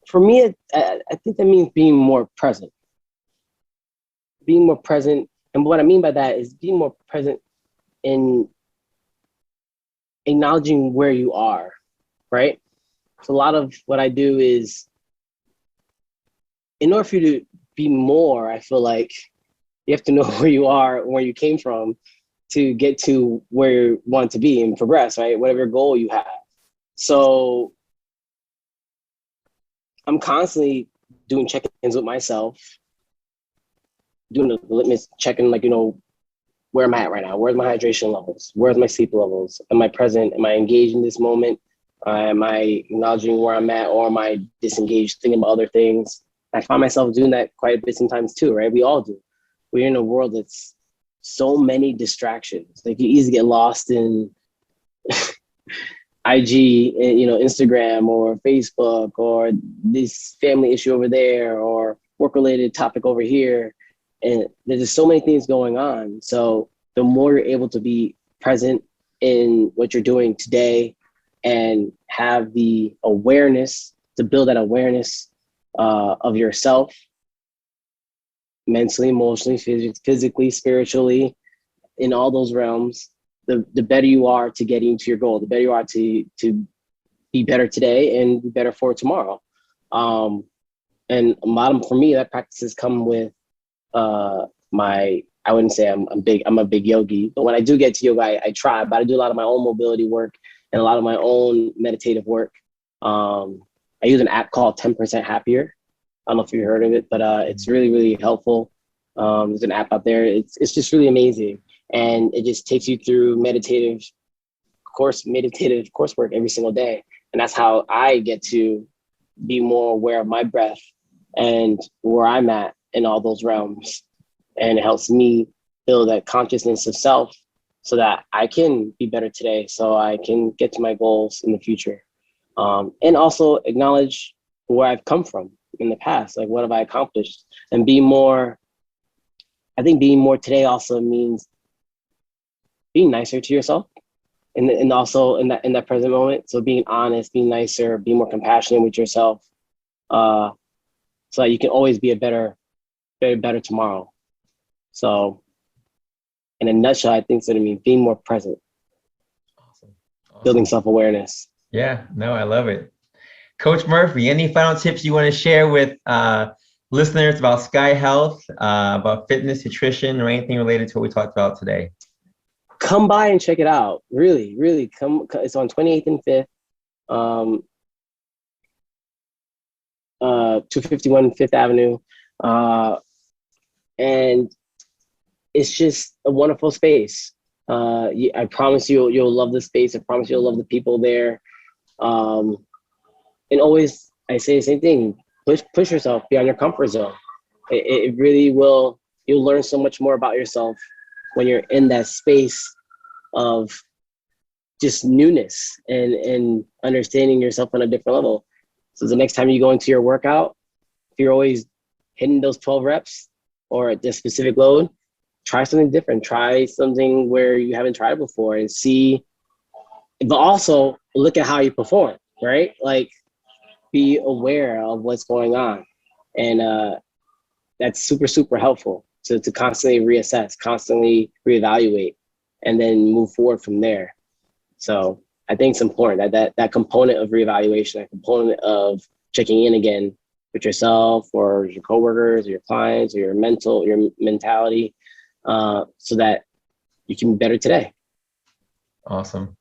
For me, I think that means being more present. Being more present, and what I mean by that is being more present in acknowledging where you are, right? So a lot of what I do is, in order for you to be more, I feel like you have to know where you are, where you came from, to get to where you want to be and progress, right? Whatever goal you have. So I'm constantly doing check-ins with myself, doing the litmus, checking, like, where am I at right now? Where's my hydration levels? Where's my sleep levels? Am I present? Am I engaged in this moment? Am I acknowledging where I'm at, or am I disengaged, thinking about other things? I find myself doing that quite a bit sometimes too, right? We all do. We're in a world that's so many distractions. Like, you easily get lost in IG, Instagram or Facebook, or this family issue over there, or work-related topic over here. And there's just so many things going on. So the more you're able to be present in what you're doing today and have the awareness to build that awareness of yourself, mentally, emotionally, physically, spiritually, in all those realms, the better you are to getting to your goal, the better you are to be better today and be better for tomorrow. And a lot for me, that practices come with I wouldn't say I'm a big yogi, but when I do get to yoga, I try, but I do a lot of my own mobility work and a lot of my own meditative work. I use an app called 10% Happier. I don't know if you've heard of it, but it's really, really helpful. There's an app out there. It's just really amazing. And it just takes you through meditative coursework every single day. And that's how I get to be more aware of my breath and where I'm at in all those realms. And it helps me build that consciousness of self so that I can be better today, so I can get to my goals in the future. And also acknowledge where I've come from in the past, like what have I accomplished, and I think being more today also means being nicer to yourself, and also in that present moment. So being honest, being nicer, being more compassionate with yourself, so that you can always be a better tomorrow. So in a nutshell, I think that it means being more present. Awesome. Building self-awareness. Yeah, no, I love it. Coach Murphy, any final tips you want to share with listeners about Sky Health, about fitness, nutrition, or anything related to what we talked about today? Come by and check it out. Really, really come. It's on 28th and 5th, 251 5th Avenue. And it's just a wonderful space. I promise you'll love the space. I promise you'll love the people there. And always, I say the same thing, push yourself beyond your comfort zone. It really will. You'll learn so much more about yourself when you're in that space of just newness and understanding yourself on a different level. So the next time you go into your workout, if you're always hitting those 12 reps or at this specific load, try something different. Try something where you haven't tried before and see, but also look at how you perform, right? Like, be aware of what's going on. And that's super, super helpful to constantly reassess, constantly reevaluate, and then move forward from there. So I think it's important that component of reevaluation, that component of checking in again with yourself or your coworkers or your clients or your mentality, so that you can be better today. Awesome.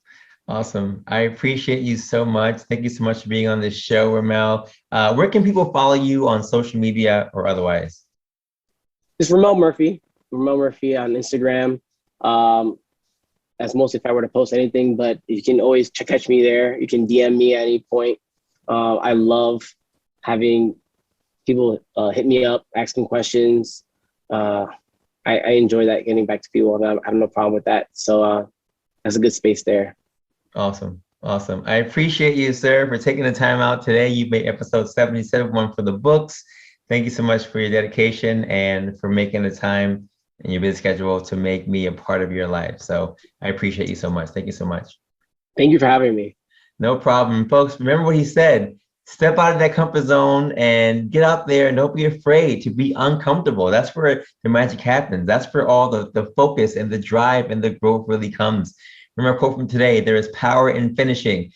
I appreciate you so much. Thank you so much for being on this show, Ramel. Where can people follow you on social media or otherwise? It's Ramel Murphy on Instagram. That's mostly if I were to post anything, but you can always catch me there. You can DM me at any point. I love having people hit me up, asking questions. I enjoy that, getting back to people, and I have no problem with that. So that's a good space there. Awesome. Awesome. I appreciate you, sir, for taking the time out today. You made episode 77 one for the books. Thank you so much for your dedication and for making the time in your busy schedule to make me a part of your life. So I appreciate you so much. Thank you so much. Thank you for having me. No problem. Folks, remember what he said. Step out of that comfort zone and get out there and don't be afraid to be uncomfortable. That's where the magic happens. That's where all the focus and the drive and the growth really comes. Remember a quote from today, there is power in finishing.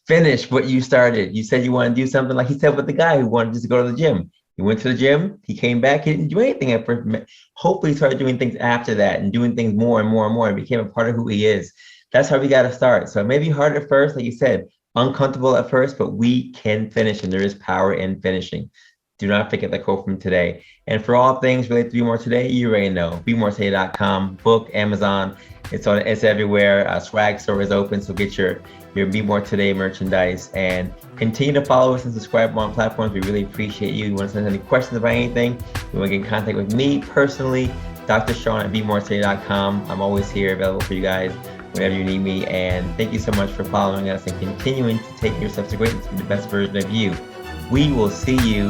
Finish what you started. You said you want to do something like he said with the guy who wanted just to go to the gym. He went to the gym, he came back, he didn't do anything at first. Hopefully he started doing things after that and doing things more and more and more and became a part of who he is. That's how we got to start. So it may be hard at first, like you said, uncomfortable at first, but we can finish and there is power in finishing. Do not forget that quote from today. And for all things related to Be More Today, you already know, BeMoreToday.com, book, Amazon, it's everywhere. Swag store is open, so get your Be More Today merchandise and continue to follow us and subscribe on platforms. We really appreciate you. You want to send any questions about anything, you want to get in contact with me personally, Dr. Sean at BeMoreToday.com. I'm always here available for you guys whenever you need me. And thank you so much for following us and continuing to take yourself to greatness, be the best version of you. We will see you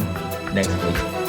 next week.